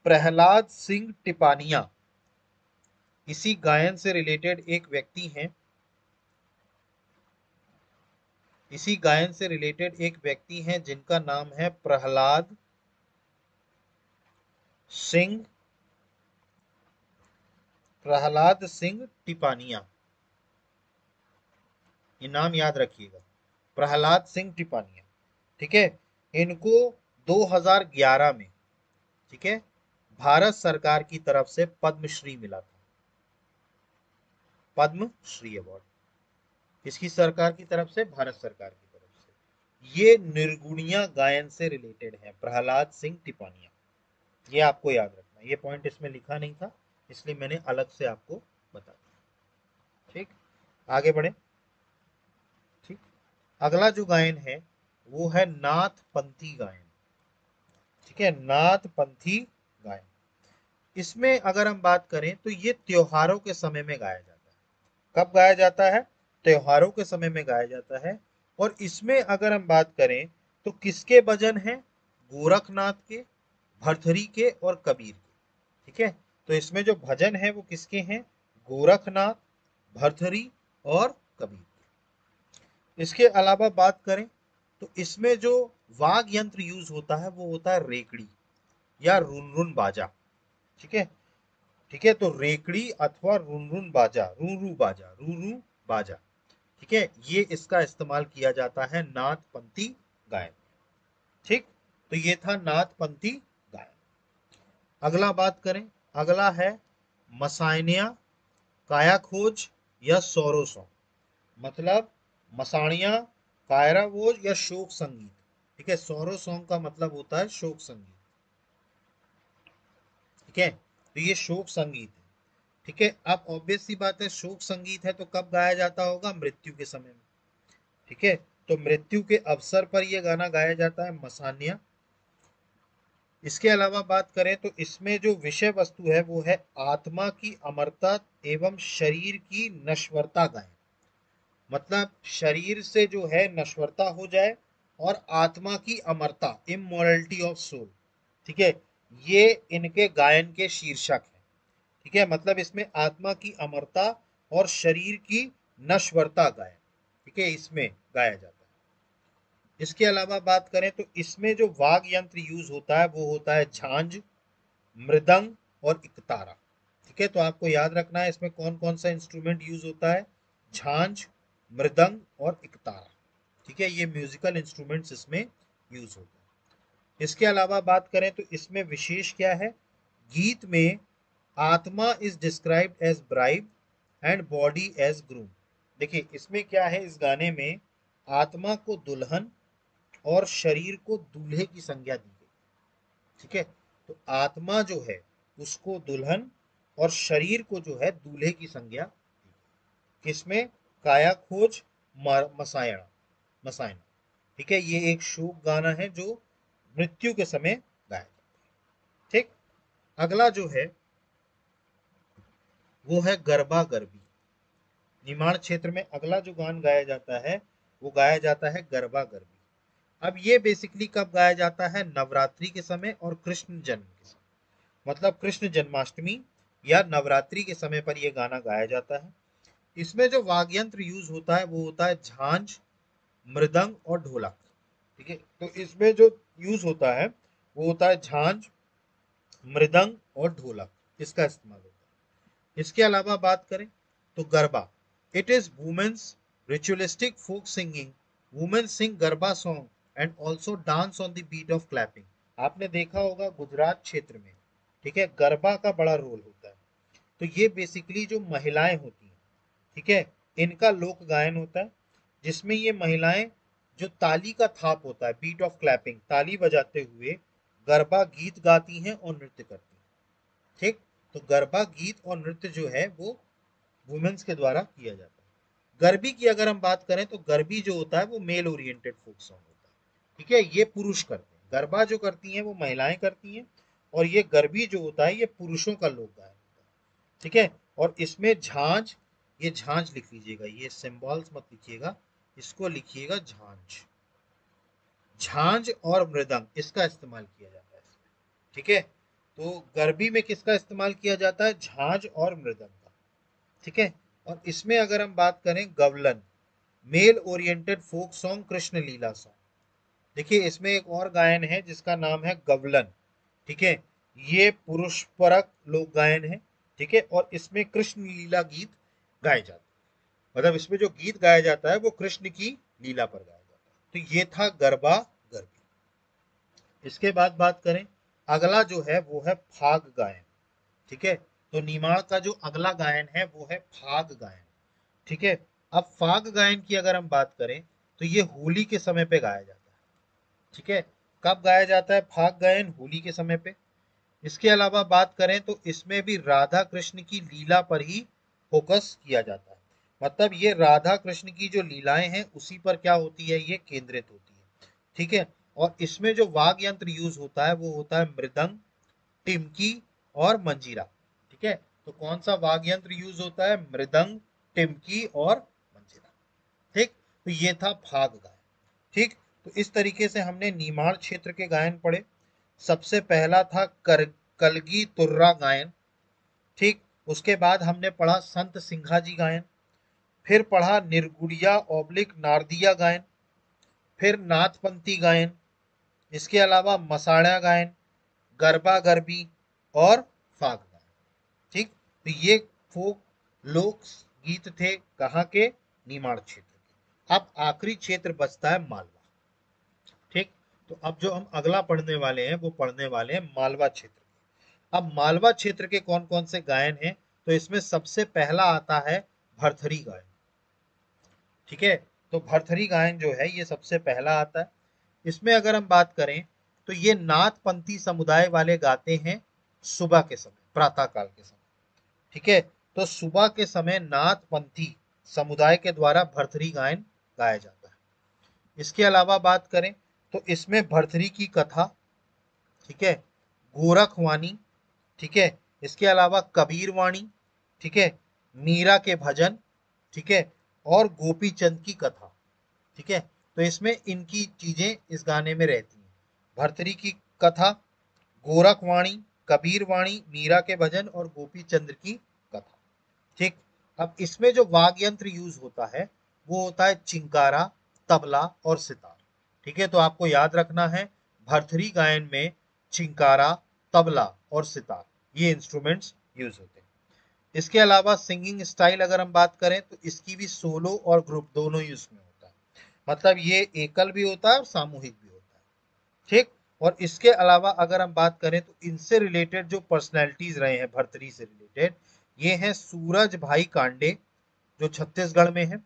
प्रहलाद सिंह टिपानिया। इसी गायन से रिलेटेड एक व्यक्ति हैं, इसी गायन से रिलेटेड एक व्यक्ति हैं जिनका नाम है प्रहलाद सिंह, प्रहलाद सिंह टिपानिया। ये नाम याद रखिएगा, प्रहलाद सिंह टिपानिया। ठीक है, इनको 2011 में, ठीक है, भारत सरकार की तरफ से पद्मश्री मिला था। पद्मश्री अवार्ड किसकी सरकार की तरफ से? भारत सरकार की तरफ से। ये निर्गुणिया गायन से रिलेटेड है, प्रहलाद सिंह टिपानिया। ये आपको याद रखना, ये पॉइंट इसमें लिखा नहीं था इसलिए मैंने अलग से आपको बता दिया। ठीक, आगे बढ़े। ठीक, अगला जो गायन है वो है नाथ पंथी गायन। ठीक है, नाथ पंथी गायन। इसमें अगर हम बात करें तो ये त्योहारों के समय में गाया जाता है। कब गाया जाता है? त्योहारों के समय में गाया जाता है। और इसमें अगर हम बात करें तो किसके भजन हैं? गोरखनाथ के, भरथरी के और कबीर के। ठीक है, तो इसमें जो भजन है वो किसके हैं? गोरखनाथ, भरथरी और कबीर के। इसके अलावा बात करें तो इसमें जो वाद्य यंत्र यूज होता है वो होता है रेकड़ी या रुनरुन बाजा। ठीक है, ठीक है, तो रेकड़ी अथवा रुनरुन बाजा, रूरू बाजा, रूरू बाजा। ठीक है, ये इसका इस्तेमाल किया जाता है नाथपंथी गायन। ठीक, तो ये था नाथपंथी गायन। अगला बात करें, अगला है मसायनिया, काया खोज या सौरो सॉन्ग। मतलब मसाणिया, कायरावोज या शोक संगीत। ठीक है, सौरो सॉन्ग का मतलब होता है शोक संगीत। ठीक है, तो ये शोक संगीत है। ठीक है, अब ऑब्वियस सी बात है शोक संगीत है तो कब गाया जाता होगा? मृत्यु के समय में। ठीक है, तो मृत्यु के अवसर पर यह गाना गाया जाता है, मसान्या। इसके अलावा बात करें तो इसमें जो विषय वस्तु है वो है आत्मा की अमरता एवं शरीर की नश्वरता गायन। मतलब शरीर से जो है नश्वरता हो जाए और आत्मा की अमरता, इमोरलिटी ऑफ सोल। ठीक है, ये इनके गायन के शीर्षक है। ठीक है, मतलब इसमें आत्मा की अमरता और शरीर की नश्वरता गायन, ठीक है, इसमें गाया जाता है। इसके अलावा बात करें तो इसमें जो वाद्य यंत्र यूज होता है वो होता है झांझ, मृदंग और इकतारा। ठीक है, तो आपको याद रखना है इसमें कौन कौन सा इंस्ट्रूमेंट यूज होता है? झांझ, मृदंग और इकतारा। ठीक है, ये म्यूजिकल इंस्ट्रूमेंट्स इसमें यूज होते हैं। इसके अलावा बात करें तो इसमें विशेष क्या है? गीत में आत्मा is described as bride and body as groom. देखिए इसमें क्या है, इस गाने में आत्मा को दुल्हन और शरीर को दूल्हे की संज्ञा दी गई। ठीक है, तो आत्मा जो है उसको दुल्हन और शरीर को जो है दूल्हे की संज्ञा दी गई। किसमें? काया खोज मसायणा, मसायना। ठीक है, ये एक शोक गाना है जो मृत्यु के समय गाया जाता है। ठीक, अगला जो है वो है गरबा गरबी। निमाड़ क्षेत्र में अगला जो गान गाया जाता है वो गाया जाता है गरबा गरबी। अब ये बेसिकली कब गाया जाता है? नवरात्रि के समय और कृष्ण जन्म के समय, मतलब कृष्ण जन्माष्टमी या नवरात्रि के समय पर यह गाना गाया जाता है। इसमें जो वाद्य यंत्र यूज होता है वो होता है झांझ, मृदंग और ढोलक। ठीक है, तो इसमें जो यूज होता है वो होता है झांझ, मृदंग और ढोलक, इसका इस्तेमाल होता है। इसके अलावा बात करें तो garba, it is women's ritualistic folk singing. Women sing garba song and also dance on the beat of clapping. आपने देखा होगा गुजरात क्षेत्र में, ठीक है, गरबा का बड़ा रोल होता है। तो ये बेसिकली जो महिलाएं होती हैं, ठीक है, इनका लोक गायन होता है, जिसमें ये महिलाएं जो ताली का थाप होता है, बीट ऑफ क्लैपिंग, ताली बजाते हुए गरबा गीत गाती हैं और नृत्य करती हैं। ठीक, तो गरबा गीत और नृत्य जो है वो वुमेन्स के द्वारा किया जाता है। गरबी की अगर हम बात करें तो गरबी जो होता है वो मेल ओरिएंटेड फोक सॉन्ग होता है। ठीक है, ये पुरुष करते हैं। गरबा जो करती हैं वो महिलाएं करती हैं, और ये गरबी जो होता है ये पुरुषों का लोक गायन होता है। ठीक है, और इसमें झांझ, ये झांझ लिख लीजिएगा, ये सिंबल्स मत लिखिएगा, इसको लिखिएगा झांझ। झांझ और मृदंग इसका इस्तेमाल किया जाता है इसमें। ठीक है, तो गरबी में किसका इस्तेमाल किया जाता है? झांझ और मृदंग का। ठीक है, और इसमें अगर हम बात करें Gawlan, male oriented folk song, Krishna Leela song. देखिए इसमें एक और गायन है जिसका नाम है गवलन। ठीक है, ये पुरुष परक लोक गायन है। ठीक है, और इसमें कृष्ण लीला गीत गाए जाते हैं, मतलब इसमें जो गीत गाया जाता है वो कृष्ण की लीला पर गाया जाता है। तो ये था गरबा गरबी। इसके बाद बात करें, अगला जो है वो है फाग गायन। ठीक है, तो निमाड़ का जो अगला गायन है वो है फाग गायन। ठीक है, अब फाग गायन की अगर हम बात करें तो ये होली के समय पे गाया जाता है। ठीक है, कब गाया जाता है फाग गायन? होली के समय पे। इसके अलावा बात करें तो इसमें भी राधा कृष्ण की लीला पर ही फोकस किया जाता है, मतलब ये राधा कृष्ण की जो लीलाएं हैं उसी पर क्या होती है, ये केंद्रित होती है। ठीक है, और इसमें जो वाग यंत्र यूज होता है वो होता है मृदंग, टिमकी और मंजीरा। ठीक है, तो कौन सा वाद्य यंत्र यूज होता है? मृदंग, टिमकी और मंजीरा। ठीक, तो ये था फाग गायन। ठीक, तो इस तरीके से हमने निमाड़ क्षेत्र के गायन पढ़े। सबसे पहला था कलगी तुर्रा गायन। ठीक, उसके बाद हमने पढ़ा संत सिंघाजी गायन, फिर पढ़ा निर्गुड़िया ओब्लिक नारदिया गायन, फिर नाथपंथी गायन, इसके अलावा मसाणा गायन, गरबा गरबी और फाग गायन। ठीक, तो ये फोक लोक गीत थे कहाँ के? निमाड़ क्षेत्र के। अब आखिरी क्षेत्र बचता है मालवा। ठीक, तो अब जो हम अगला पढ़ने वाले हैं वो पढ़ने वाले हैं मालवा क्षेत्र। अब मालवा क्षेत्र के कौन कौन से गायन हैं? तो इसमें सबसे पहला आता है भरथरी गायन। ठीक है, तो भरथरी गायन जो है ये सबसे पहला आता है। इसमें अगर हम बात करें तो ये नाथपंथी समुदाय वाले गाते हैं सुबह के समय, प्रातः काल के समय। ठीक है, तो सुबह के समय नाथपंथी समुदाय के द्वारा भरथरी गायन गाया जाता है। इसके अलावा बात करें तो इसमें भरथरी की कथा, ठीक है, गोरखवाणी, ठीक है, इसके अलावा कबीर वाणी, ठीक है, मीरा के भजन, ठीक है, और गोपी चंद की कथा। ठीक है, तो इसमें इनकी चीजें इस गाने में रहती हैं। भरथरी की कथा, गोरखवाणी, कबीर वाणी, मीरा के भजन और गोपी चंद्र की कथा। ठीक, अब इसमें जो वाद्य यंत्र यूज होता है वो होता है चिंकारा, तबला और सितार। ठीक है, तो आपको याद रखना है भरथरी गायन में चिंकारा, तबला और सितार ये इंस्ट्रूमेंट्स यूज होते हैं। इसके अलावा सिंगिंग स्टाइल अगर हम बात करें तो इसकी भी सोलो और ग्रुप दोनों ही उसमें होता है, मतलब ये एकल भी होता है और सामूहिक भी होता है। ठीक, और इसके अलावा अगर हम बात करें तो इनसे रिलेटेड जो पर्सनैलिटीज रहे हैं भरतरी से रिलेटेड, ये हैं सूरज भाई कांडे जो छत्तीसगढ़ में है।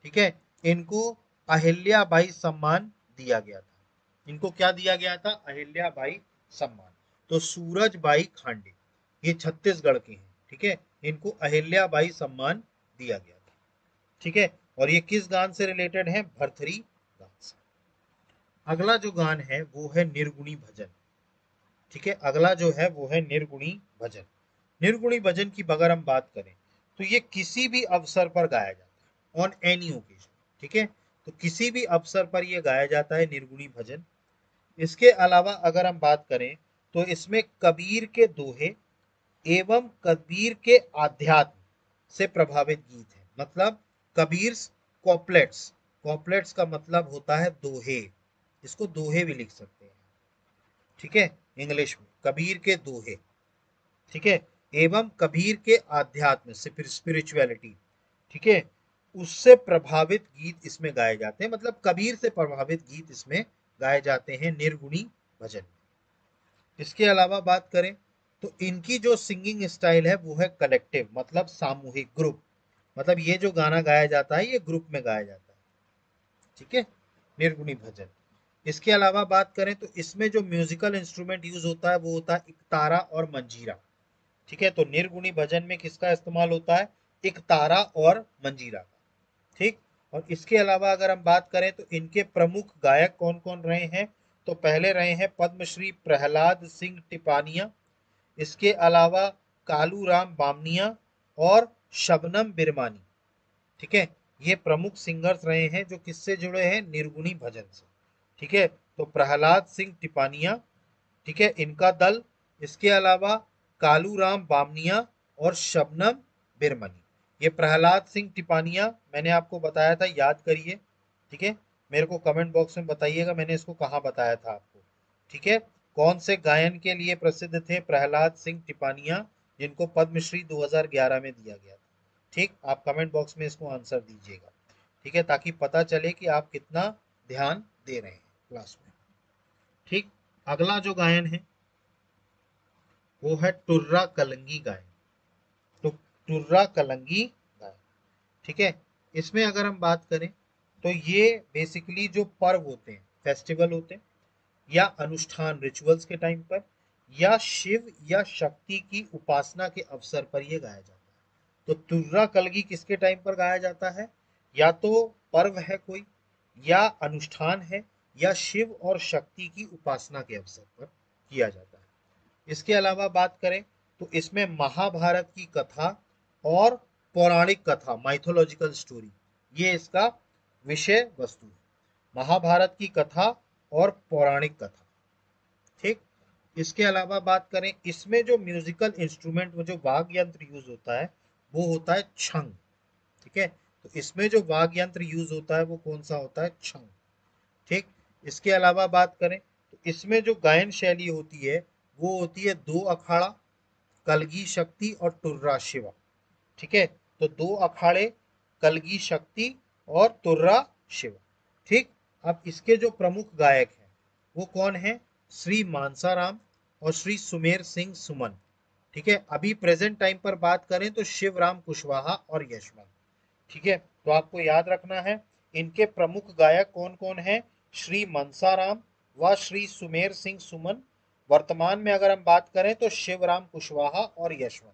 ठीक है, इनको अहिल्याबाई सम्मान दिया गया था। इनको क्या दिया गया था? अहिल्याबाई सम्मान। तो सूरजबाई खांडे ये छत्तीसगढ़ के हैं, ठीक है, इनको अहिल्याबाई सम्मान दिया गया था, ठीक है। और ये किस गान से रिलेटेड है? भरथरी गान से। अगला जो गान है वो है निर्गुणी भजन, ठीक है। अगला जो है वो है निर्गुणी भजन। निर्गुणी भजन की अगर हम बात करें तो ये किसी भी अवसर पर गाया जाता है, ऑन एनी ओकेजन, ठीक है। तो किसी भी अवसर पर ये गाया जाता है निर्गुणी भजन। इसके अलावा अगर हम बात करें तो इसमें कबीर के दोहे एवं कबीर के आध्यात्म से प्रभावित गीत है। मतलब कबीर कॉपलेट्स, कॉपलेट्स का मतलब होता है दोहे, इसको दोहे भी लिख सकते हैं, ठीक है, इंग्लिश में कबीर के दोहे, ठीक है, एवं कबीर के आध्यात्म स्पिरिचुअलिटी, ठीक है, उससे प्रभावित गीत इसमें गाए जाते हैं। मतलब कबीर से प्रभावित गीत इसमें गाए जाते हैं निर्गुणी भजन। इसके अलावा बात करें तो इनकी जो सिंगिंग स्टाइल है वो है कलेक्टिव, मतलब सामूहिक, ग्रुप। मतलब ये जो गाना गाया जाता है ये ग्रुप में गाया जाता है, ठीक है, निर्गुणी भजन। इसके अलावा बात करें तो इसमें जो म्यूजिकल इंस्ट्रूमेंट यूज होता है वो होता है इकतारा और मंजीरा, ठीक है। तो निर्गुणी भजन में किसका इस्तेमाल होता है? इकतारा और मंजीरा का, ठीक। और इसके अलावा अगर हम बात करें तो इनके प्रमुख गायक कौन कौन रहे हैं? तो पहले रहे हैं पद्मश्री प्रहलाद सिंह टिपानिया, इसके अलावा कालू राम बामनिया और शबनम बिरमानी, ठीक है। ये प्रमुख सिंगर्स रहे हैं जो किससे जुड़े हैं? निर्गुणी भजन से, ठीक है। तो प्रहलाद सिंह टिपानिया, ठीक है, इनका दल। इसके अलावा कालू राम बामनिया और शबनम बिरमनी। ये प्रहलाद सिंह टिपानिया मैंने आपको बताया था, याद करिए, ठीक है। मेरे को कमेंट बॉक्स में बताइएगा मैंने इसको कहाँ बताया था आपको, ठीक है। कौन से गायन के लिए प्रसिद्ध थे प्रहलाद सिंह टिपानिया, जिनको पद्मश्री 2011 में दिया गया था, ठीक। आप कमेंट बॉक्स में इसको आंसर दीजिएगा, ठीक है, ताकि पता चले कि आप कितना ध्यान दे रहे हैं क्लास में, ठीक। अगला जो गायन है वो है टुर्रा कलंगी गायन। तो टुर्रा कलंगी गायन, ठीक है। इसमें अगर हम बात करें तो ये बेसिकली जो पर्व होते हैं, फेस्टिवल होते हैं या अनुष्ठान, रिचुअल्स के टाइम पर या शिव या शक्ति की उपासना के अवसर पर ये गाया जाता है। तो तुर्रा कलगी किसके टाइम पर गाया जाता है? या तो पर्व है कोई, या अनुष्ठान है, या शिव और शक्ति की उपासना के अवसर पर किया जाता है। इसके अलावा बात करें तो इसमें महाभारत की कथा और पौराणिक कथा, माइथोलॉजिकल स्टोरी, ये इसका विषय वस्तु है। महाभारत की कथा और पौराणिक कथा, ठीक। इसके अलावा बात करें इसमें जो म्यूजिकल इंस्ट्रूमेंट में जो वाद्य यंत्र यूज होता है वो होता है छंग, ठीक है। तो इसमें जो वाद्य यंत्र यूज होता है वो कौन सा होता है? छंग, ठीक। इसके अलावा बात करें तो इसमें जो गायन शैली होती है वो होती है दो अखाड़ा, कलगी शक्ति और टुर्रा शिवा, ठीक है। तो दो अखाड़े, कलगी शक्ति और तुर्रा शिवा, ठीक। अब इसके जो प्रमुख गायक हैं वो कौन है? श्री मानसाराम और श्री सुमेर सिंह सुमन, ठीक है। अभी प्रेजेंट टाइम पर बात करें तो शिवराम कुशवाहा और यशवंत, ठीक है। तो आपको याद रखना है इनके प्रमुख गायक कौन कौन है? श्री मनसाराम व श्री सुमेर सिंह सुमन। वर्तमान में अगर हम बात करें तो शिवराम कुशवाहा और यशवंत,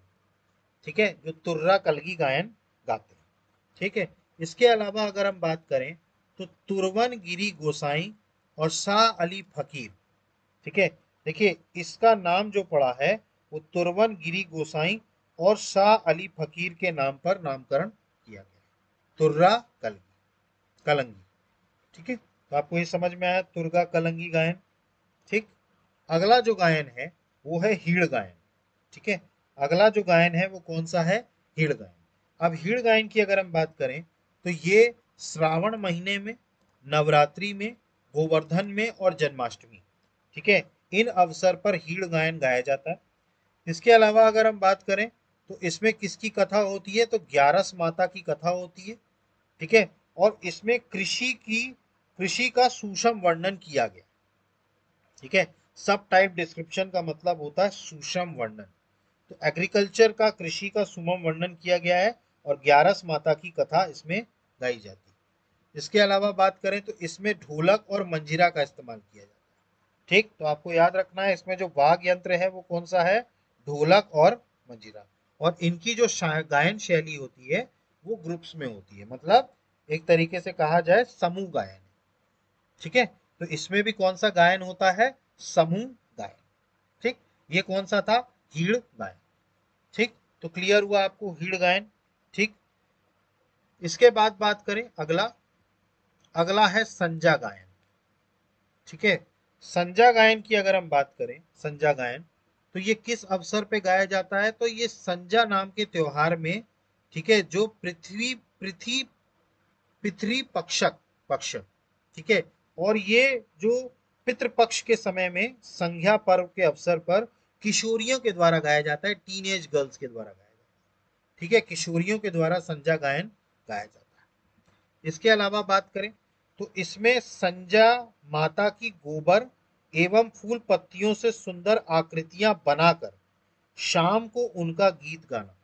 ठीक है, जो तुर्रा कलगी गायन गाते हैं, ठीक है। इसके अलावा अगर हम बात करें तो तुरवन गिरी गोसाई और शाह अली फकीर, ठीक है। देखिए इसका नाम जो पड़ा है वो तुरवन गिरी गोसाई और शाह अली फकीर के नाम पर नामकरण किया गया, तुर्रा कलगी, कलंगी, ठीक है। तो आपको ये समझ में आया तुर्गा कलंगी गायन, ठीक। अगला जो गायन है वो है हीड़ गायन, ठीक है। अगला जो गायन है वो कौन सा है? हीड़ गायन। अब हीड़ गायन की अगर हम बात करें तो ये श्रावण महीने में, नवरात्रि में, गोवर्धन में और जन्माष्टमी, ठीक है, इन अवसर पर हीड़ गायन गाया जाता है। इसके अलावा अगर हम बात करें तो इसमें किसकी कथा होती है? तो ग्यारस माता की कथा होती है, ठीक है। और इसमें कृषि का सूक्ष्म वर्णन किया गया, ठीक है। सब टाइप डिस्क्रिप्शन का मतलब होता है सूक्ष्म वर्णन। तो एग्रीकल्चर का, कृषि का सुगम वर्णन किया गया है और ग्यारस माता की कथा इसमें गाई जाती है, इसके अलावा बात करें तो इसमें ढोलक और मंजीरा का इस्तेमाल किया जाता है। ठीक, तो आपको याद रखना है इसमें जो वाद्य यंत्र है वो कौन सा है, ढोलक और मंजीरा। और इनकी जो गायन शैली होती है वो ग्रुप्स में होती है, मतलब एक तरीके से कहा जाए समूह गायन। ठीक है, तो इसमें भी कौन सा गायन होता है, समूह गायन। ठीक, ये कौन सा था, हीड़ गायन। ठीक, तो क्लियर हुआ आपको हीड़ गायन। ठीक, इसके बाद बात करें अगला, अगला है संजा गायन। ठीक है, संजा गायन की अगर हम बात करें, संजा गायन तो ये किस अवसर पे गाया जाता है, तो ये संजा नाम के त्योहार में, ठीक है, जो पृथ्वी पृथ्वी पितृ पक्षक पक्ष, ठीक है, और ये जो पितृपक्ष के समय में संध्या पर्व के अवसर पर किशोरियों के द्वारा गाया जाता है, टीनेज गर्ल्स के द्वारा गाया जाता है। ठीक है, किशोरियों के द्वारा संजा गायन गाया जाता है। इसके अलावा बात करें तो इसमें संजा माता की गोबर एवं फूल पत्तियों से सुंदर आकृतियां बनाकर शाम को उनका गीत गाना।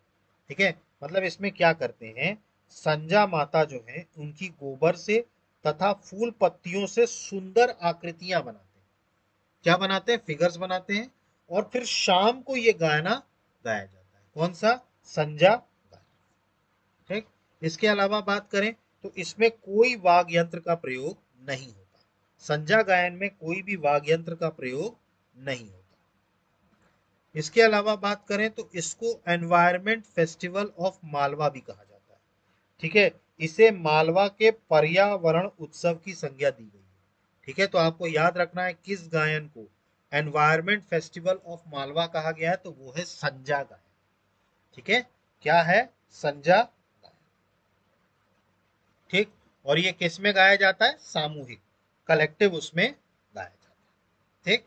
ठीक है, मतलब इसमें क्या करते हैं, संजा माता जो है उनकी गोबर से तथा फूल पत्तियों से सुंदर आकृतियां बनाते हैं। क्या बनाते हैं, फिगर्स बनाते हैं, और फिर शाम को ये गाना गाया जाता है। कौन सा, संजा गाना। ठीक, इसके अलावा बात करें तो इसमें कोई वाद्य यंत्र का प्रयोग नहीं होता, संजा गायन में कोई भी वाद्य यंत्र का प्रयोग नहीं होता। इसके अलावा बात करें तो इसको एनवायरमेंट फेस्टिवल ऑफ मालवा भी कहा जाता है। ठीक है, इसे मालवा के पर्यावरण उत्सव की संज्ञा दी गई है। ठीक है, तो आपको याद रखना है किस गायन को एनवायरमेंट फेस्टिवल ऑफ मालवा कहा गया है, तो वो है संजा गायन। ठीक है, क्या है, संजा गायन। ठीक, और ये किस में गाया जाता है, सामूहिक, कलेक्टिव उसमें गाया जाता है। ठीक,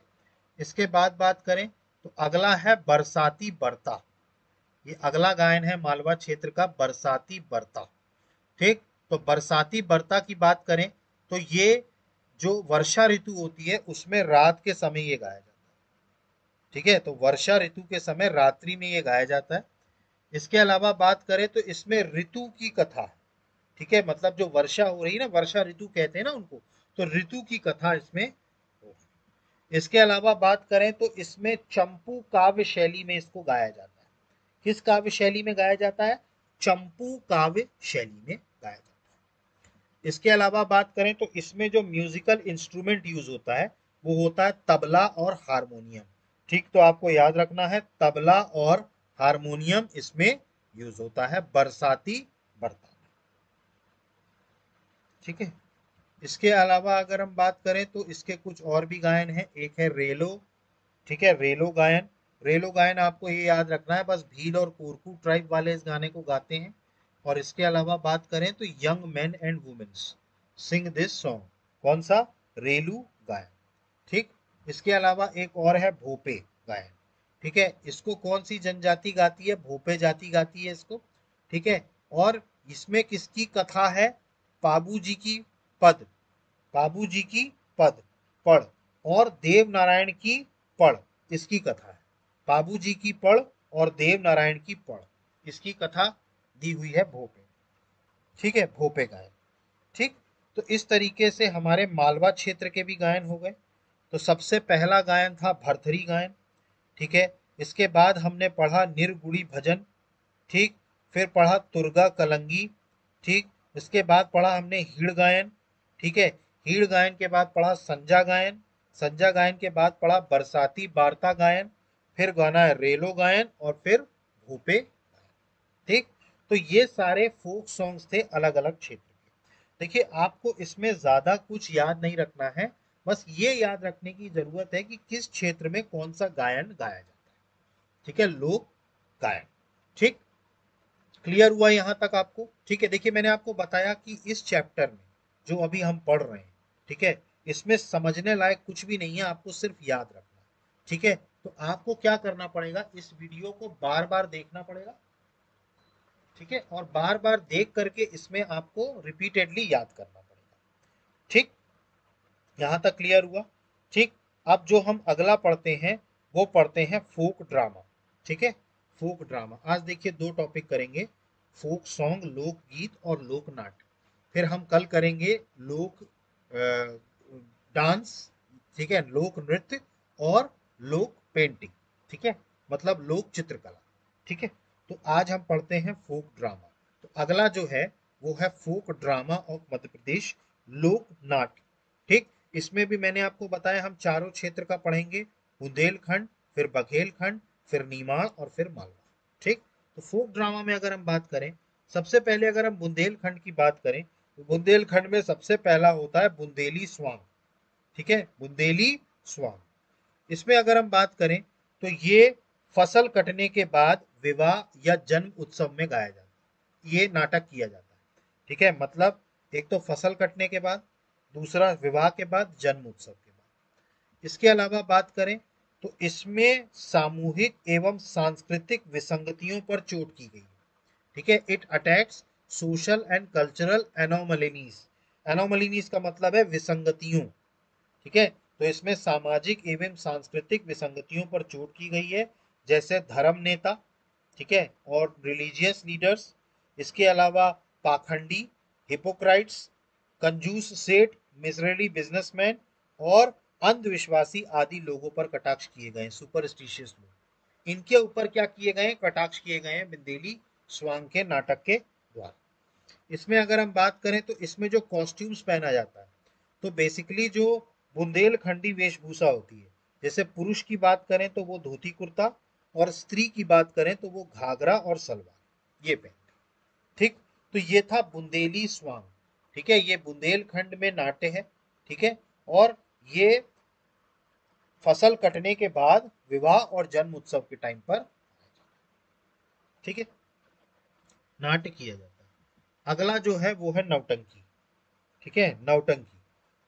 इसके बाद बात करें तो अगला है बरसाती बरता। ये अगला गायन है मालवा क्षेत्र का, बरसाती बरता। ठीक, तो बरसाती बरता की बात करें तो ये जो वर्षा ऋतु होती है उसमें रात के समय ये गाया जाता है। ठीक है, तो वर्षा ऋतु के समय रात्रि में ये गाया जाता है। इसके अलावा बात करें तो इसमें ऋतु की कथा, ठीक है, मतलब जो वर्षा हो रही है ना, वर्षा ऋतु कहते हैं ना उनको, तो ऋतु की कथा इसमें हो। इसके अलावा बात करें तो इसमें चंपू काव्य शैली में इसको गाया जाता है। किस काव्य शैली में गाया जाता है, चंपू काव्य शैली में गाया जाता है। इसके अलावा बात करें तो इसमें जो म्यूजिकल इंस्ट्रूमेंट यूज होता है वो होता है तबला और हारमोनियम। ठीक, तो आपको याद रखना है तबला और हारमोनियम इसमें यूज होता है बरसाती बरता। ठीक है, इसके अलावा अगर हम बात करें तो इसके कुछ और भी गायन हैं, एक है रेलो। ठीक है, रेलो गायन। रेलो गायन आपको ये याद रखना है, बस भील और कोरकू ट्राइब वाले इस गाने को गाते हैं। और इसके अलावा बात करें तो young men and women's sing this song. कौन सा, रेलू गायन। ठीक, इसके अलावा एक और है भोपे गायन। ठीक है, इसको कौन सी जनजाति गाती है, भोपे जाति गाती है इसको। ठीक है, और इसमें किसकी कथा है, पाबू जी की पद, बाबू जी की पद पढ़ और देव नारायण की पढ़, इसकी कथा है। बाबू जी की पढ़ और देव नारायण की पढ़, इसकी कथा दी हुई है भोपे। ठीक है, भोपे गायन। ठीक, तो इस तरीके से हमारे मालवा क्षेत्र के भी गायन हो गए। तो सबसे पहला गायन था भरथरी गायन। ठीक है, इसके बाद हमने पढ़ा निर्गुड़ी भजन। ठीक, फिर पढ़ा तुर्गा कलंगी। ठीक, इसके बाद पढ़ा हमने हीड़ गायन। ठीक है, हीड़ गायन के बाद पढ़ा संजा गायन। संजा गायन के बाद पढ़ा बरसाती वार्ता गायन। फिर गाना है रेलो गायन और फिर भूपे। ठीक, तो ये सारे फोक सॉन्ग्स थे अलग अलग क्षेत्र के। देखिए, आपको इसमें ज्यादा कुछ याद नहीं रखना है, बस ये याद रखने की जरूरत है कि किस क्षेत्र में कौन सा गायन गाया जाता है। ठीक है, लोक गायन। ठीक, क्लियर हुआ यहां तक आपको। ठीक है, देखिए मैंने आपको बताया कि इस चैप्टर में जो अभी हम पढ़ रहे हैं, ठीक है, इसमें समझने लायक कुछ भी नहीं है, आपको सिर्फ याद रखना है। ठीक है, तो आपको क्या करना पड़ेगा, इस वीडियो को बार बार देखना पड़ेगा। ठीक है, और बार बार देख करके इसमें आपको रिपीटेडली याद करना पड़ेगा। ठीक, यहां तक क्लियर हुआ। ठीक, अब जो हम अगला पढ़ते हैं वो पढ़ते हैं फोक ड्रामा। ठीक है, फोक ड्रामा आज देखिए दो टॉपिक करेंगे, फोक सॉन्ग लोकगीत और लोक नाट्य। फिर हम कल करेंगे लोक डांस, ठीक है, लोक नृत्य और लोक पेंटिंग, ठीक है, मतलब लोक चित्रकला, ठीक है। तो आज हम पढ़ते हैं फोक ड्रामा। तो अगला जो है वो है फोक ड्रामा ऑफ मध्य प्रदेश, लोक नाट्य, ठीक। इसमें भी मैंने आपको बताया हम चारों क्षेत्र का पढ़ेंगे, बुंदेलखंड, फिर बघेलखंड, फिर निमाड़ और फिर मालवा, ठीक। तो फोक ड्रामा में अगर हम बात करें, सबसे पहले अगर हम बुंदेलखंड की बात करें तो बुंदेलखंड में सबसे पहला होता है बुंदेली स्वांग, ठीक है, बुंदेली स्वांग। इसमें अगर हम बात करें तो ये फसल कटने के बाद विवाह या जन्म उत्सव में गाया जाता है, ये नाटक किया जाता है, ठीक है। मतलब एक तो फसल कटने के बाद, दूसरा विवाह के बाद, जन्म उत्सव के बाद। इसके अलावा बात करें तो इसमें सामूहिक एवं सांस्कृतिक विसंगतियों पर चोट की गई, ठीक है। It attacks social and cultural anomalies, anomalies का मतलब है विसंगतियों, ठीक है। तो इसमें सामाजिक एवं सांस्कृतिक विसंगतियों पर चोट की गई है, जैसे धर्म नेता, ठीक है, और रिलीजियस लीडर्स। इसके अलावा पाखंडी, हिपोक्राइट्स, कंजूस सेठ, मिजरेली बिजनेसमैन और अंधविश्वासी आदि लोगों पर कटाक्ष किए गए, सुपरस्टिशियस लोग, इनके ऊपर क्या किए गए, कटाक्ष किए गए हैं बुंदेली स्वांग के नाटक के द्वारा। इसमें अगर हम बात करें तो इसमें जो कॉस्ट्यूम्स पहना जाता है, तो बेसिकली जो बुंदेलखंडी वेशभूषा होती है, जैसे पुरुष की बात करें तो वो धोती कुर्ता, और स्त्री की बात करें तो वो घाघरा और सलवार ये पहनते, ठीक। तो ये था बुंदेली स्वांग, ठीक है, ये बुंदेलखंड में नाट्य है, ठीक है। और ये फसल कटने के बाद विवाह और जन्म उत्सव के टाइम पर, ठीक है, नाट्य किया जाता है। अगला जो है वो है नौटंकी, ठीक है, नौटंकी,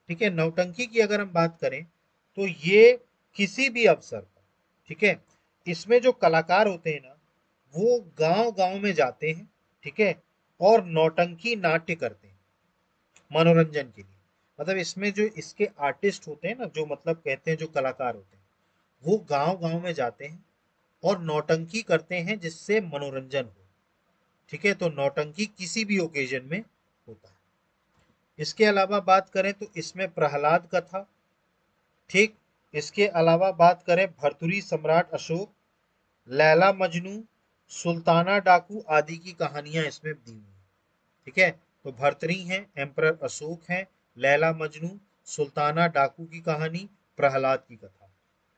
ठीक है। नौटंकी की अगर हम बात करें तो ये किसी भी अवसर पर, ठीक है, इसमें जो कलाकार होते हैं ना वो गांव गांव में जाते हैं, ठीक है, और नौटंकी नाट्य करते हैं मनोरंजन के लिए। मतलब इसमें जो इसके आर्टिस्ट होते हैं ना, जो मतलब कहते हैं जो कलाकार होते हैं, वो गांव गांव में जाते हैं और नौटंकी करते हैं जिससे मनोरंजन हो, ठीक है। तो नौटंकी किसी भी ओकेजन में होता है। इसके अलावा बात करें तो इसमें प्रहलाद कथा, ठीक। इसके अलावा बात करें भर्तृहरि सम्राट अशोक, लैला मजनू, सुल्ताना डाकू आदि की कहानियां इसमें दी हुई हैं, ठीक है। तो भर्तृहरि हैं, एम्परर अशोक हैं, लैला मजनू, सुल्ताना डाकू की कहानी, प्रहलाद की कथा,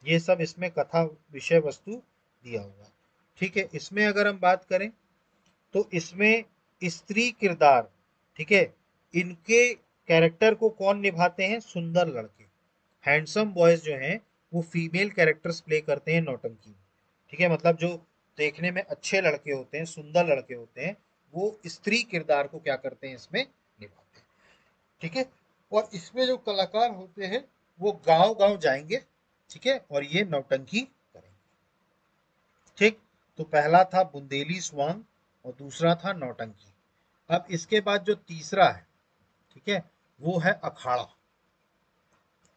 ये सब इसमें कथा विषय वस्तु दिया हुआ है, ठीक है। इसमें अगर हम बात करें तो इसमें स्त्री किरदार, ठीक है, इनके कैरेक्टर को कौन निभाते हैं, सुंदर लड़के, हैंडसम बॉयज जो हैं वो फीमेल कैरेक्टर्स प्ले करते हैं नौटंकी में, ठीक है। मतलब जो देखने में अच्छे लड़के होते हैं, सुंदर लड़के होते हैं, वो स्त्री किरदार को क्या करते हैं, इसमें निभाते हैं, ठीक है। और इसमें जो कलाकार होते हैं वो गांव गांव जाएंगे, ठीक है, और ये नौटंकी करेंगे, ठीक। तो पहला था बुंदेली स्वांग और दूसरा था नौटंकी। अब इसके बाद जो तीसरा है, ठीक है, वो है अखाड़ा,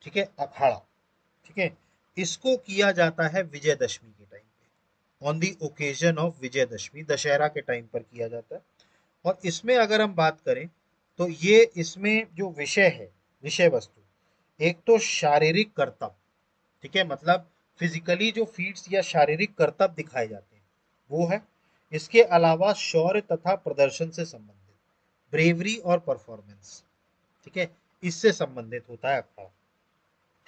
ठीक है, अखाड़ा, ठीक है। इसको किया जाता है विजयदशमी के टाइम पे, on the occasion of Vijayadashami, Dussehra के टाइम पर किया जाता है। और इसमें अगर हम बात करें तो ये इसमें जो विषय है, विषय वस्तु, एक तो शारीरिक करतब, ठीक है, मतलब फिजिकली जो फीट्स या शारीरिक करतब दिखाए जाते हैं वो है। इसके अलावा शौर्य तथा प्रदर्शन से संबंधित, ब्रेवरी और परफॉर्मेंस, ठीक है, इससे संबंधित होता है अखाड़ा,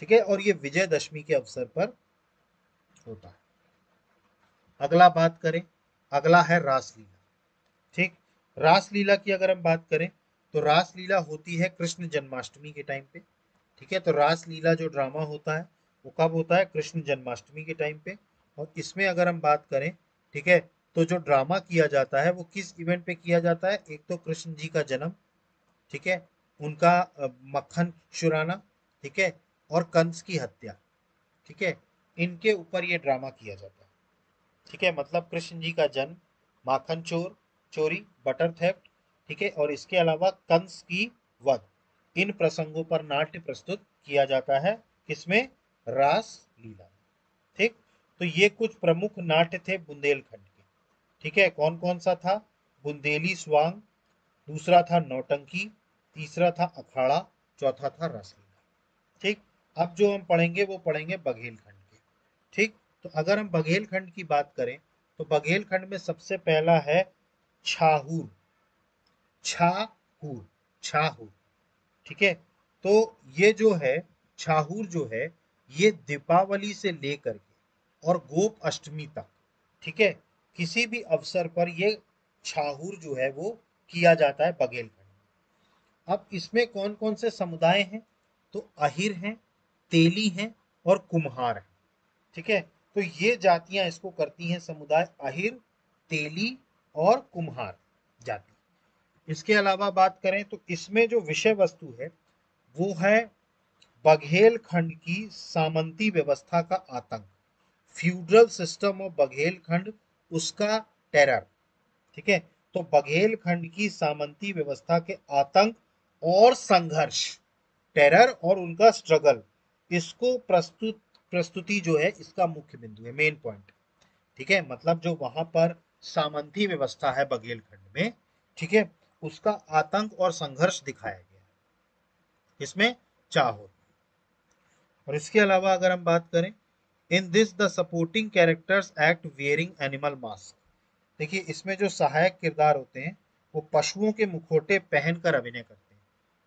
ठीक है। और ये विजयदशमी के अवसर पर होता है। अगला बात करें, अगला है रासलीला, ठीक। रासलीला की अगर हम बात करें तो रासलीला होती है कृष्ण जन्माष्टमी के टाइम पे, ठीक है। तो रासलीला जो ड्रामा होता है वो कब होता है, कृष्ण जन्माष्टमी के टाइम पे। और इसमें अगर हम बात करें, ठीक है, तो जो ड्रामा किया जाता है वो किस इवेंट पे किया जाता है, एक तो कृष्ण जी का जन्म, ठीक है, उनका मक्खन चुराना, ठीक है, और कंस की हत्या, ठीक है, इनके ऊपर ये ड्रामा किया जाता है, ठीक है। मतलब कृष्ण जी का जन्म, माखन चोरी, बटर थेफ्ट, ठीक है, और इसके अलावा कंस की वध, इन प्रसंगों पर नाट्य प्रस्तुत किया जाता है, किसमें, रास लीला, ठीक। तो ये कुछ प्रमुख नाट्य थे बुंदेलखंड के, ठीक है। कौन कौन सा था, बुंदेली स्वांग, दूसरा था नौटंकी, तीसरा था अखाड़ा, चौथा था रसलीला। ठीक, अब जो हम पढ़ेंगे वो पढ़ेंगे बघेलखंड के। ठीक, तो अगर हम बघेलखंड की बात करें तो बघेलखंड में सबसे पहला है छाहूर। छाहूर, छाहूर, ठीक है। तो ये जो है छाहूर जो है, ये दीपावली से लेकर के और गोप अष्टमी तक, ठीक है, किसी भी अवसर पर ये छाहूर जो है वो किया जाता है बघेलखंड में। अब इसमें कौन कौन से समुदाय हैं, तो अहिर हैं, तेली हैं और कुम्हार हैं, ठीक है। तो ये जातियां इसको करती हैं, समुदाय अहिर, तेली और कुम्हार जाति। इसके अलावा बात करें तो इसमें जो विषय वस्तु है वो है बघेलखंड की सामंती व्यवस्था का आतंक, फ्यूडरल सिस्टम ऑफ बघेलखंड, उसका टेरर, ठीक है। तो बघेलखंड की सामंती व्यवस्था के आतंक और संघर्ष, टेरर और उनका स्ट्रगल, इसको प्रस्तुति जो है इसका मुख्य बिंदु है, मेन पॉइंट, ठीक है। मतलब जो वहां पर सामंती व्यवस्था है बघेलखंड में, ठीक है, उसका आतंक और संघर्ष दिखाया गया है इसमें चाहो। और इसके अलावा अगर हम बात करें, in this the supporting characters act wearing animal mask. देखिए इसमें जो सहायक किरदार होते हैं वो पशुओं के मुखौटे पहनकर अभिनय करते हैं।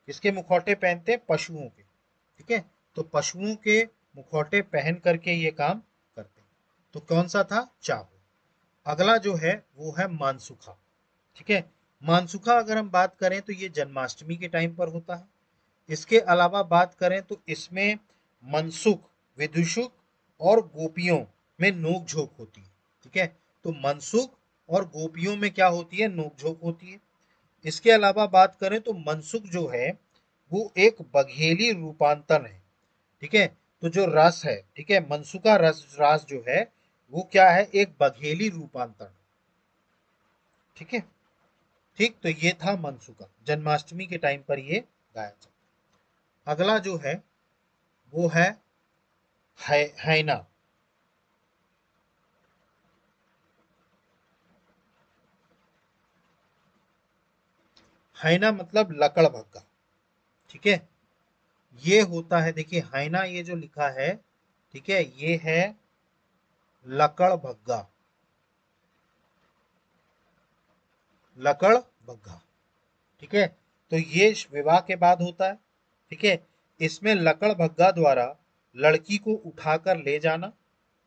किसके मुखौटे पहनते हैं, पशुओं के, ठीक है। तो पशुओं के मुखौटे पहन करके ये काम करते हैं। तो कौन सा था, चाहो। अगला जो है वो है मानसुखा, ठीक है। मानसुखा अगर हम बात करें तो ये जन्माष्टमी के टाइम पर होता है। इसके अलावा बात करें तो इसमें मनसुख, विदुषुक और गोपियों में नोक झोंक होती है, ठीक है। तो मनसुख और गोपियों में क्या होती है, नोक झोंक होती है। इसके अलावा बात करें तो मनसुख जो है वो एक बघेली रूपांतरण है, ठीक है। तो जो रस है, ठीक है, मनसुखा रस रास जो है वो क्या है, एक बघेली रूपांतरण, ठीक है। ठीक, तो ये था मनसुखा, जन्माष्टमी के टाइम पर ये गाया जाता है। अगला जो है वो है हैना। हैना मतलब लकड़ भग्गा, ठीक है। ये होता है, देखिए हैना ये जो लिखा है, ठीक है, ये है लकड़ भग्गा, लकड़ भग्गा, ठीक है। तो ये विवाह के बाद होता है, ठीक है। इसमें लकड़ भग्गा द्वारा लड़की को उठाकर ले जाना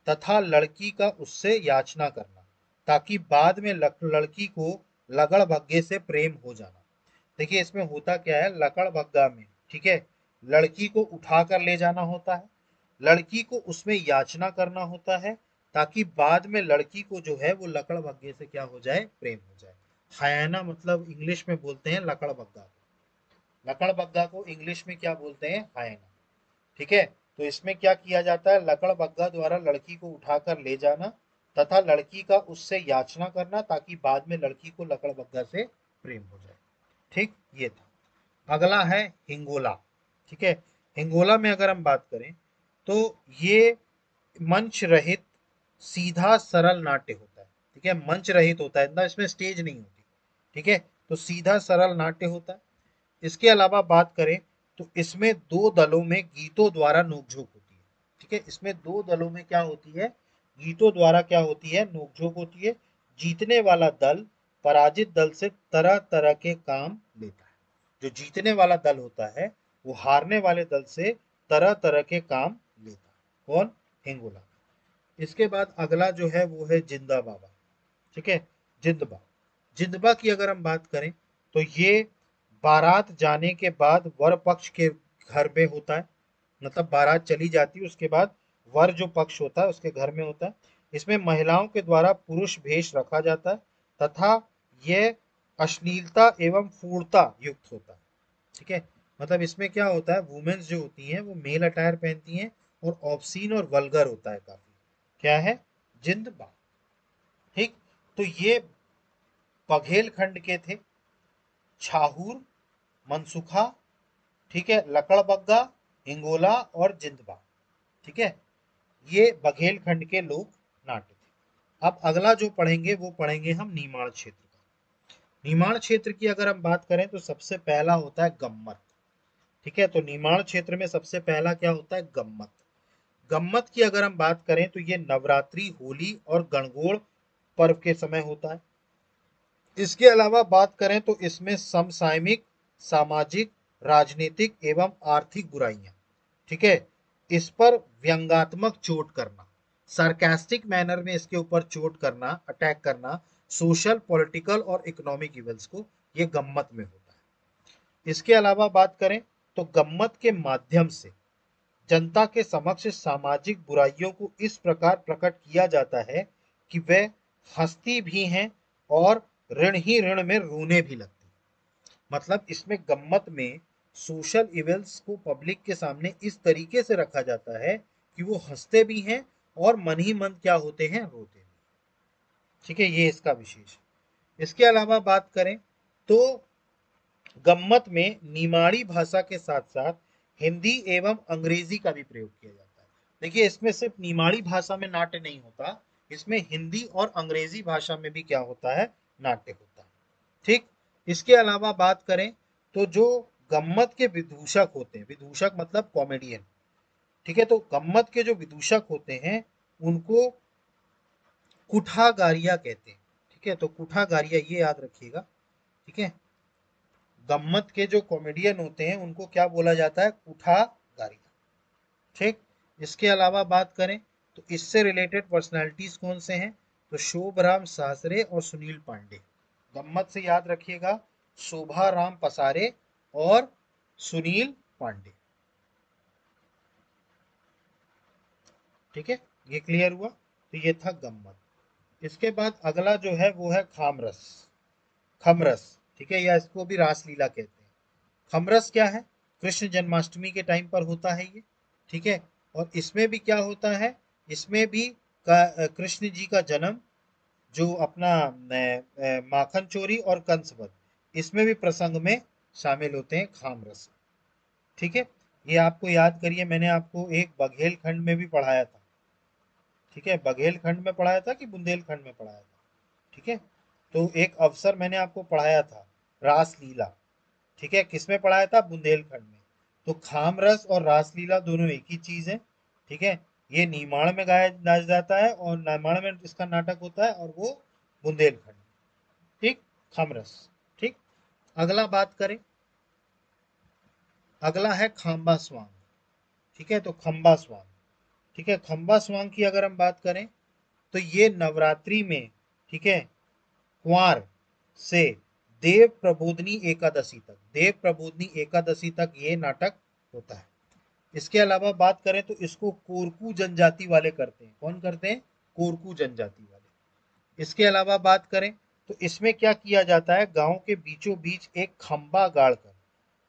तथा लड़की का उससे याचना करना, ताकि बाद में लड़की को लगड़ भग्गे से प्रेम हो जाना। देखिए इसमें होता क्या है, लकड़ भग्गा में, ठीक है, लड़की को उठाकर ले जाना होता है, लड़की को उसमें याचना करना होता है, ताकि बाद में लड़की को जो है वो लकड़ भग्गे से क्या हो जाए, प्रेम हो जाए। हयाना मतलब इंग्लिश में बोलते हैं लकड़ बग्गा को। लकड़ बग्गा को इंग्लिश में क्या बोलते हैं, हायना, ठीक है। तो इसमें क्या किया जाता है, लकड़ बग्गा द्वारा लड़की को उठाकर ले जाना तथा लड़की का उससे याचना करना, ताकि बाद में लड़की को लकड़ बग्गा से प्रेम हो जाए। ठीक, ये था। अगला है हिंगोला, ठीक है। हिंगोला में अगर हम बात करें तो ये मंच रहित सीधा सरल नाट्य होता है, ठीक है। मंच रहित होता है, ना इसमें स्टेज नहीं होती, ठीक है। तो सीधा सरल नाट्य होता है। इसके अलावा बात करें तो इसमें दो दलों में गीतों द्वारा नोकझोंक होती है, ठीक है। इसमें दो दलों में क्या होती है, गीतों द्वारा क्या होती है, नोकझोंक होती है। जीतने वाला दल पराजित दल से तरह तरह के काम लेता है। जो जीतने वाला दल होता है वो हारने वाले दल से तरह तरह के काम लेता है। कौन, हिंगोला। इसके बाद अगला जो है वो है जिंदा बाबा, ठीक है, जिंदबा। जिंदबा की अगर हम बात करें तो ये बारात जाने के बाद वर पक्ष के घर में होता है। मतलब बारात चली जाती है उसके बाद वर जो पक्ष होता है उसके घर में होता है। इसमें महिलाओं के द्वारा पुरुष भेष रखा जाता है तथा यह अश्लीलता एवं फूड़ता युक्त होता है, ठीक है। मतलब इसमें क्या होता है, वुमेन्स जो होती हैं वो मेल अटायर पहनती हैं और ऑब्सीन और वल्गर होता है काफी। क्या है, जिंदबा। ठीक, तो ये बघेलखंड के थे, छाहूर, मनसुखा, ठीक है, लकड़बग्गा, हिंगोला और जिंदबा, ठीक है। ये बघेलखंड के लोक नाट्य थे। अब अगला जो पढ़ेंगे वो पढ़ेंगे हम नीमाड़ क्षेत्र का। निर्माण क्षेत्र की अगर हम बात करें तो सबसे पहला होता है गम्मत। ठीक है, तो निर्माण क्षेत्र में सबसे पहला क्या होता है? गम्मत। गम्मत की अगर हम बात करें तो ये नवरात्रि, होली और गणगौर पर्व के समय होता है। इसके अलावा बात करें तो इसमें समसामयिक, सामाजिक, राजनीतिक एवं आर्थिक बुराइयां, ठीक है, इस पर व्यंग्यात्मक चोट करना, सार्कास्टिक मैनर में इसके ऊपर चोट करना, अटैक करना, सोशल, पॉलिटिकल और इकोनॉमिक इवेंट्स को, ये गम्मत में होता है। इसके अलावा बात करें तो गम्मत के माध्यम से जनता के समक्ष सामाजिक बुराइयों को इस प्रकार प्रकट किया जाता है कि वे हंसती भी हैं और ऋण ही ऋण में रोने भी लगती। मतलब इसमें गम्मत में सोशल इवेंट्स को पब्लिक के सामने इस तरीके से रखा जाता है कि वो हंसते भी हैं और मन ही मन क्या होते हैं? रोते भी। ठीक है, ये इसका विशेष। इसके अलावा बात करें तो गम्मत में निमाड़ी भाषा के साथ साथ हिंदी एवं अंग्रेजी का भी प्रयोग किया जाता है। देखिए, इसमें सिर्फ निमाड़ी भाषा में नाट्य नहीं होता, इसमें हिंदी और अंग्रेजी भाषा में भी क्या होता है? नाट्य होता है। ठीक। इसके अलावा बात करें तो जो गम्मत के विदूषक होते हैं, विदूषक मतलब कॉमेडियन, ठीक है, तो गम्मत के जो विदूषक होते हैं उनको कुठागारिया कहते हैं। ठीक है, तो कुठागारिया ये याद रखिएगा। ठीक है, गम्मत के जो कॉमेडियन होते हैं उनको क्या बोला जाता है? कुठागारिया। ठीक। इसके अलावा बात करें तो इससे रिलेटेड पर्सनालिटीज कौन से हैं? तो शोभराम सासरे और सुनील पांडे। गम्मत से याद रखिएगा, शोभा राम पसारे और सुनील पांडे। ठीक है, ये क्लियर हुआ। तो ये था गम्मत। इसके बाद अगला जो है वो है खामरस। खमरस, ठीक है, या इसको भी रासलीला कहते हैं। खमरस क्या है? कृष्ण जन्माष्टमी के टाइम पर होता है ये। ठीक है, और इसमें भी क्या होता है? इसमें भी कृष्ण जी का जन्म, जो अपना माखन चोरी और कंसवध, इसमें भी प्रसंग में शामिल होते हैं खामरस। ठीक है, ये आपको याद करिए, मैंने आपको एक बघेल खंड में भी पढ़ाया था। ठीक है, बघेल खंड में पढ़ाया था कि बुंदेलखंड में पढ़ाया था? ठीक है, तो एक अवसर मैंने आपको पढ़ाया था, रासलीला। ठीक है, किसमें पढ़ाया था? बुंदेलखंड में। तो खामरस और रासलीला दोनों एक ही चीज है। ठीक है, ये निमाड़ में गाया नाच जाता है और निमाड़ में इसका नाटक होता है और वो बुंदेलखंड। ठीक, खामरस। ठीक। अगला बात करें, अगला है खाम्बा स्वांग। ठीक है, तो खम्बा स्वांग। ठीक है, खम्बा स्वांग की अगर हम बात करें तो ये नवरात्रि में, ठीक है, कुंवार से देव प्रबोधनी एकादशी तक, देव प्रबोधनी एकादशी तक ये नाटक होता है। इसके अलावा बात करें तो इसको कोरकू जनजाति वाले करते हैं। कौन करते हैं? कोरकू जनजाति वाले। इसके अलावा बात करें तो इसमें क्या किया जाता है? गांव के बीचों बीच एक खंबा गाड़कर,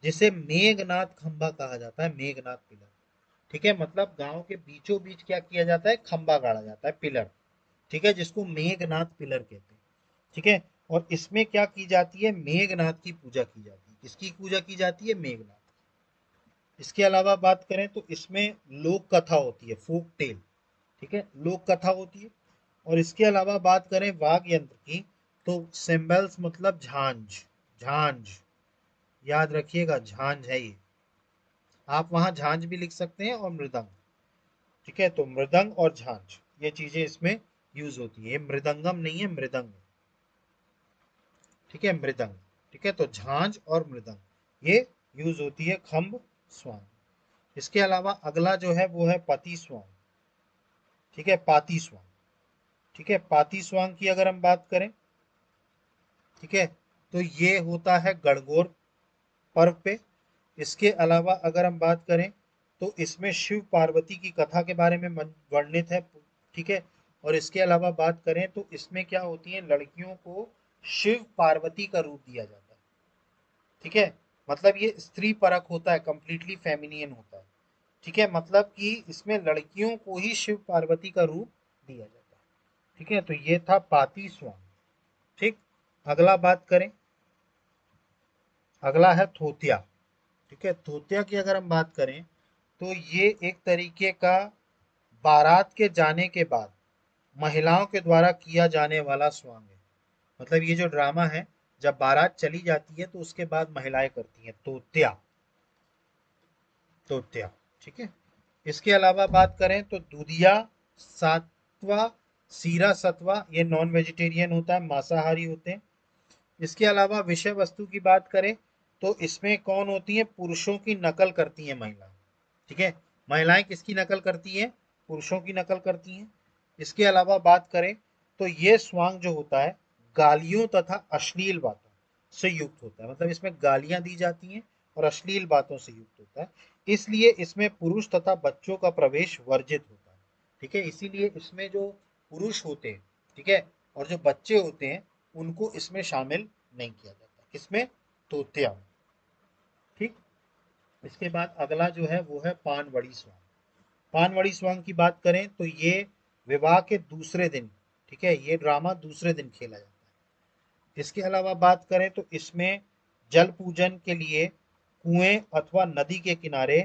जिसे मेघनाथ खंबा कहा जाता है, मेघनाथ पिलर। ठीक है, मतलब गांव के बीचों बीच क्या किया जाता है? खंबा गाड़ा जाता है, पिलर। ठीक है, जिसको मेघनाथ पिलर कहते हैं। ठीक है, और इसमें क्या की जाती है? मेघनाथ की पूजा की जाती है। किसकी पूजा की जाती है? मेघनाथ। इसके अलावा बात करें तो इसमें लोक कथा होती है, फोक टेल। ठीक है, लोक कथा होती है। और इसके अलावा बात करें वाद्य यंत्र की तो सिंबल्स मतलब झांझ। झांझ याद रखिएगा, झांझ है ये। आप वहां झांझ भी लिख सकते हैं और मृदंग। ठीक है, तो मृदंग और झांझ ये चीजें इसमें यूज होती है। ये मृदंगम नहीं है, मृदंग। ठीक है, मृदंग। ठीक है, तो झांझ और मृदंग ये यूज होती है खम्ब स्वांग। इसके अलावा अगला जो है वो है पति स्वांग। ठीक है, पाती स्वांग। ठीक है, पाती स्वांग की अगर हम बात करें, ठीक है, तो ये होता है गणगौर पर्व पे। इसके अलावा अगर हम बात करें तो इसमें शिव पार्वती की कथा के बारे में वर्णित है। ठीक है, और इसके अलावा बात करें तो इसमें क्या होती है? लड़कियों को शिव पार्वती का रूप दिया जाता है। ठीक है, मतलब ये स्त्री परक होता है, कंप्लीटली फेमिनियन होता है। ठीक है, मतलब कि इसमें लड़कियों को ही शिव पार्वती का रूप दिया जाता है। ठीक है, तो ये था पाती स्वांग। ठीक। अगला बात करें, अगला है थोतिया। ठीक है, थोतिया की अगर हम बात करें तो ये एक तरीके का बारात के जाने के बाद महिलाओं के द्वारा किया जाने वाला स्वांग है। मतलब ये जो ड्रामा है जब बारात चली जाती है तो उसके बाद महिलाएं करती हैं तोत्या, तोत्या। ठीक है। इसके अलावा बात करें तो दूधिया, सातवा, सीरा सतवा, ये नॉन वेजिटेरियन होता है, मांसाहारी होते हैं। इसके अलावा विषय वस्तु की बात करें तो इसमें कौन होती है, पुरुषों की नकल करती है महिलाएं। ठीक है, महिलाएं किसकी नकल करती हैं, पुरुषों की नकल करती हैं। इसके अलावा बात करें तो ये स्वांग जो होता है गालियों तथा अश्लील बातों से युक्त होता है, मतलब इसमें गालियां दी जाती हैं और अश्लील बातों से युक्त होता है, इसलिए इसमें पुरुष तथा बच्चों का प्रवेश वर्जित होता है। ठीक है, इसीलिए इसमें जो पुरुष होते हैं, ठीक है, और जो बच्चे होते हैं उनको इसमें शामिल नहीं किया जाता, किसमें, तोत्या। ठीक। इसके बाद अगला जो है वो है पानवड़ी स्वांग। पानवड़ी स्वांग की बात करें तो ये विवाह के दूसरे दिन, ठीक है, ये ड्रामा दूसरे दिन खेला जाता है। इसके अलावा बात करें तो इसमें जल पूजन के लिए कुएं अथवा नदी के किनारे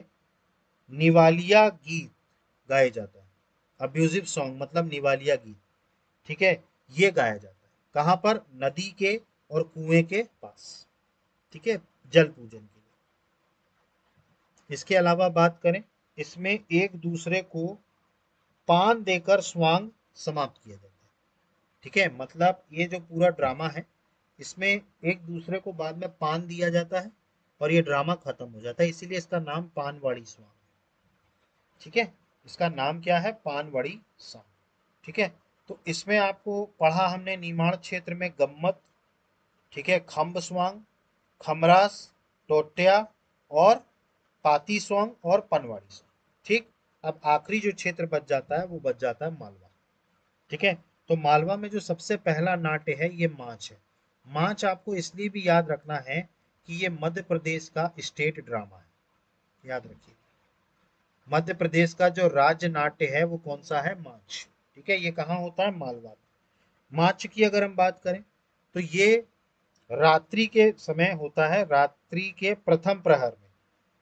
निवालिया गीत गाए जाता है। अब्यूजिव सॉन्ग मतलब निवालिया गीत, ठीक है, ये गाया जाता है कहाँ पर, नदी के और कुएं के पास। ठीक है, जल पूजन के लिए। इसके अलावा बात करें, इसमें एक दूसरे को पान देकर स्वांग समाप्त किया जाता है। ठीक है, मतलब ये जो पूरा ड्रामा है इसमें एक दूसरे को बाद में पान दिया जाता है और ये ड्रामा खत्म हो जाता है, इसीलिए इसका नाम पानवाड़ी स्वांग। ठीक है, इसका नाम क्या है, पानवाड़ी स्वांग। ठीक है, तो इसमें आपको पढ़ा हमने निमाड़ क्षेत्र में गम्मत, ठीक है, खम्ब स्वांग, खमरास, टोट्या और पाती स्वांग और पनवाड़ी स्वांग। ठीक। अब आखिरी जो क्षेत्र बच जाता है वो बच जाता है मालवा। ठीक है, तो मालवा में जो सबसे पहला नाट्य है ये माच है। माच आपको इसलिए भी याद रखना है कि ये मध्य प्रदेश का स्टेट ड्रामा है, याद रखिए। मध्य प्रदेश का जो राज्य नाट्य है वो कौन सा है, माच। ठीक है, ये कहाँ होता है, मालवा में। माच की अगर हम बात करें तो ये रात्रि के समय होता है, रात्रि के प्रथम प्रहर में।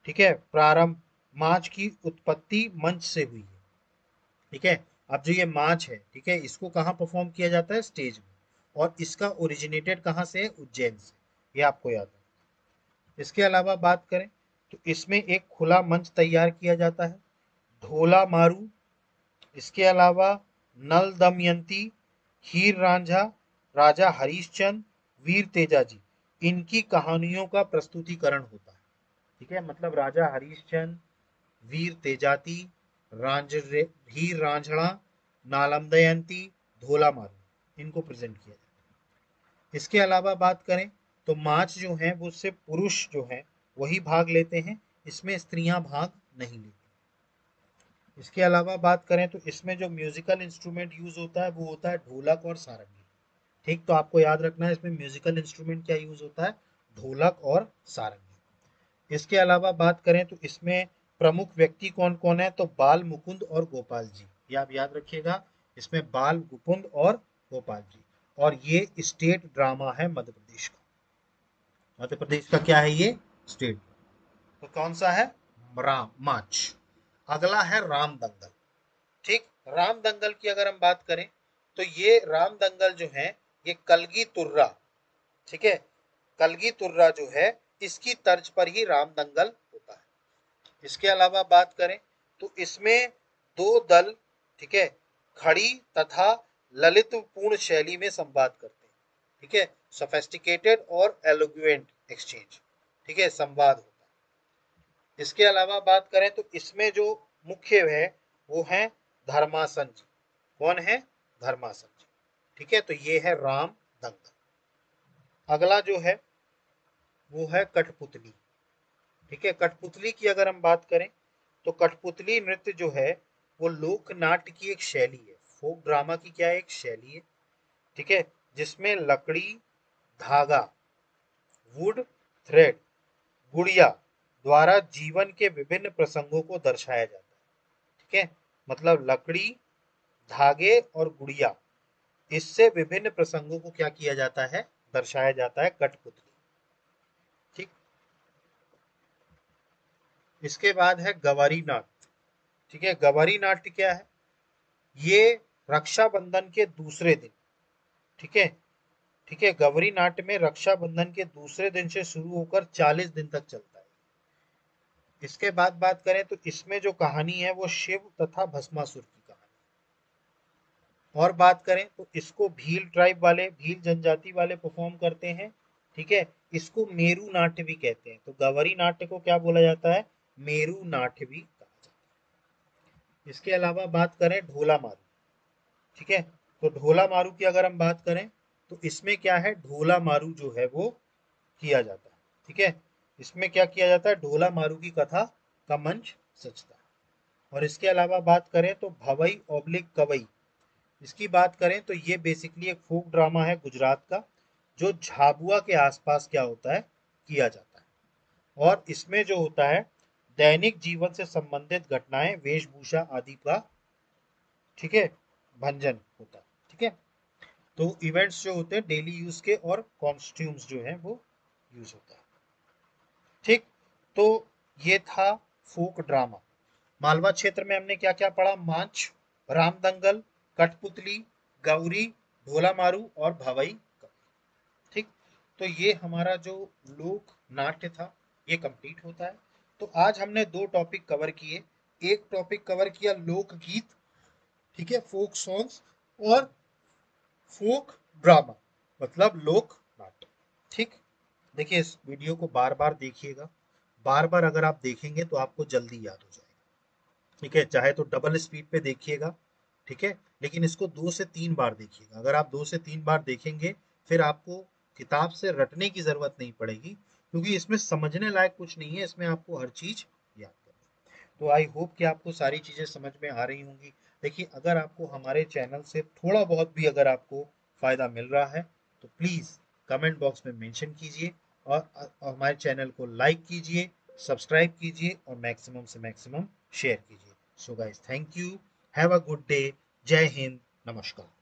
ठीक है, प्रारंभ, माच की उत्पत्ति मंच से हुई है। ठीक है, अब जो ये माच है, ठीक है, इसको कहाँ परफॉर्म किया जाता है, स्टेज में, और इसका ओरिजिनेटेड कहाँ से है, उज्जैन से, ये आपको याद है। इसके अलावा बात करें तो इसमें एक खुला मंच तैयार किया जाता है, ढोला मारू, इसके अलावा नल दमयंती, हीर रांझा, राजा हरिश्चंद्र, वीर तेजाजी, इनकी कहानियों का प्रस्तुतिकरण होता है। ठीक है, मतलब राजा हरिश्चंद्र, वीर तेजाती, हीर रांझणा, नालम दयंती, धोला मारू, इनको प्रेजेंट किया जाता है। इसके अलावा बात करें तो माच जो है वो सिर्फ पुरुष जो है वही भाग लेते हैं, इसमें स्त्रियां भाग नहीं लेती। इसके अलावा बात करें तो इसमें जो म्यूजिकल इंस्ट्रूमेंट यूज होता है वो होता है ढोलक और सारंगी। ठीक, तो आपको याद रखना है इसमें म्यूजिकल इंस्ट्रूमेंट क्या यूज होता है, ढोलक और सारंगी। इसके अलावा बात करें तो इसमें प्रमुख व्यक्ति कौन कौन है, तो बाल मुकुंद और गोपाल जी, ये आप याद रखिएगा, इसमें बाल मुकुंद और गोपाल जी। और ये स्टेट ड्रामा है मध्य प्रदेश का। मध्य प्रदेश का क्या है ये, स्टेट। तो कौन सा है, राम माच। अगला है राम दंगल। ठीक, राम दंगल की अगर हम बात करें तो ये राम दंगल जो है ये कलगी तुर्रा, ठीक है, कलगी तुर्रा जो है इसकी तर्ज पर ही राम दंगल होता है। इसके अलावा बात करें तो इसमें दो दल, ठीक है, खड़ी तथा ललितपूर्ण शैली में संवाद करते हैं। ठीक है, सोफेस्टिकेटेड और एलोक्वेंट एक्सचेंज, ठीक है, संवाद होता है। इसके अलावा बात करें तो इसमें जो मुख्य है वो है धर्मासन जी। कौन है, धर्मासन जी। ठीक है, तो ये है राम दंगल। अगला जो है वो है कठपुतली। ठीक है, कठपुतली की अगर हम बात करें तो कठपुतली नृत्य जो है वो लोक नाट्य की एक शैली है, फोक ड्रामा की क्या एक शैली है। ठीक है, जिसमें लकड़ी, धागा, वुड, थ्रेड, गुड़िया द्वारा जीवन के विभिन्न प्रसंगों को दर्शाया जाता है। ठीक है, मतलब लकड़ी, धागे और गुड़िया, इससे विभिन्न प्रसंगों को क्या किया जाता है, दर्शाया जाता है कठपुतली। ठीक। इसके बाद है गवारी नाट्य। ठीक है, गवारी नाट्य क्या है, ये रक्षाबंधन के दूसरे दिन, ठीक है, ठीक है। गौरी नाट्य में रक्षाबंधन के दूसरे दिन से शुरू होकर 40 दिन तक चलता है। इसके बाद बात करें तो इसमें जो कहानी है वो शिव तथा भस्मासुर की कहानी। और बात करें तो इसको भील ट्राइब वाले, भील जनजाति वाले परफॉर्म करते हैं। ठीक है। इसको मेरू नाट्य भी कहते हैं। तो गवरी नाट्य को क्या बोला जाता है? मेरू नाट्य भी कहा जाता है। इसके अलावा बात करें ढोला मारू। ठीक है। तो ढोला मारू की अगर हम बात करें तो इसमें क्या है, ढोला मारू जो है वो किया जाता है। ठीक है। इसमें क्या किया जाता है, ढोला मारू की कथा का मंच सजता है। और इसके अलावा बात करें तो भवई ओब्लिक कवई, इसकी बात करें तो ये बेसिकली एक फोक ड्रामा है गुजरात का, जो झाबुआ के आसपास क्या होता है, किया जाता है। और इसमें जो होता है दैनिक जीवन से संबंधित घटनाएं, वेशभूषा आदि का, ठीक है, भंजन होता है। ठीक है। तो इवेंट्स जो होते हैं डेली यूज के और कॉस्ट्यूम्स जो हैं वो यूज होता है। ठीक। तो ये था फोक ड्रामा। मालवा क्षेत्र में हमने क्या क्या पढ़ा? मांच, रामदंगल, कठपुतली, गौरी, ढोला मारू और भवई। ठीक। तो ये हमारा जो लोक नाट्य था ये कंप्लीट होता है। तो आज हमने दो टॉपिक कवर किए। एक टॉपिक कवर किया लोकगीत, ठीक है, फोक सॉन्ग्स, और फोक ड्रामा मतलब लोक नाट्य। ठीक। देखिए इस वीडियो को बार बार देखिएगा। बार बार अगर आप देखेंगे तो आपको जल्दी याद हो जाएगा। ठीक है। चाहे तो डबल स्पीड पे देखिएगा। ठीक है। लेकिन इसको 2 से 3 बार देखिएगा। अगर आप 2 से 3 बार देखेंगे फिर आपको किताब से रटने की जरूरत नहीं पड़ेगी, क्योंकि इसमें समझने लायक कुछ नहीं है, इसमें आपको हर चीज याद करनी है। तो आई होप कि आपको सारी चीजें समझ में आ रही होंगी। देखिए अगर आपको हमारे चैनल से थोड़ा बहुत भी अगर आपको फायदा मिल रहा है तो प्लीज कमेंट बॉक्स में मेंशन कीजिए, और हमारे चैनल को लाइक कीजिए, सब्सक्राइब कीजिए और मैक्सिमम से मैक्सिमम शेयर कीजिए। So guys, thank you, have a good day, जय हिंद, नमस्कार।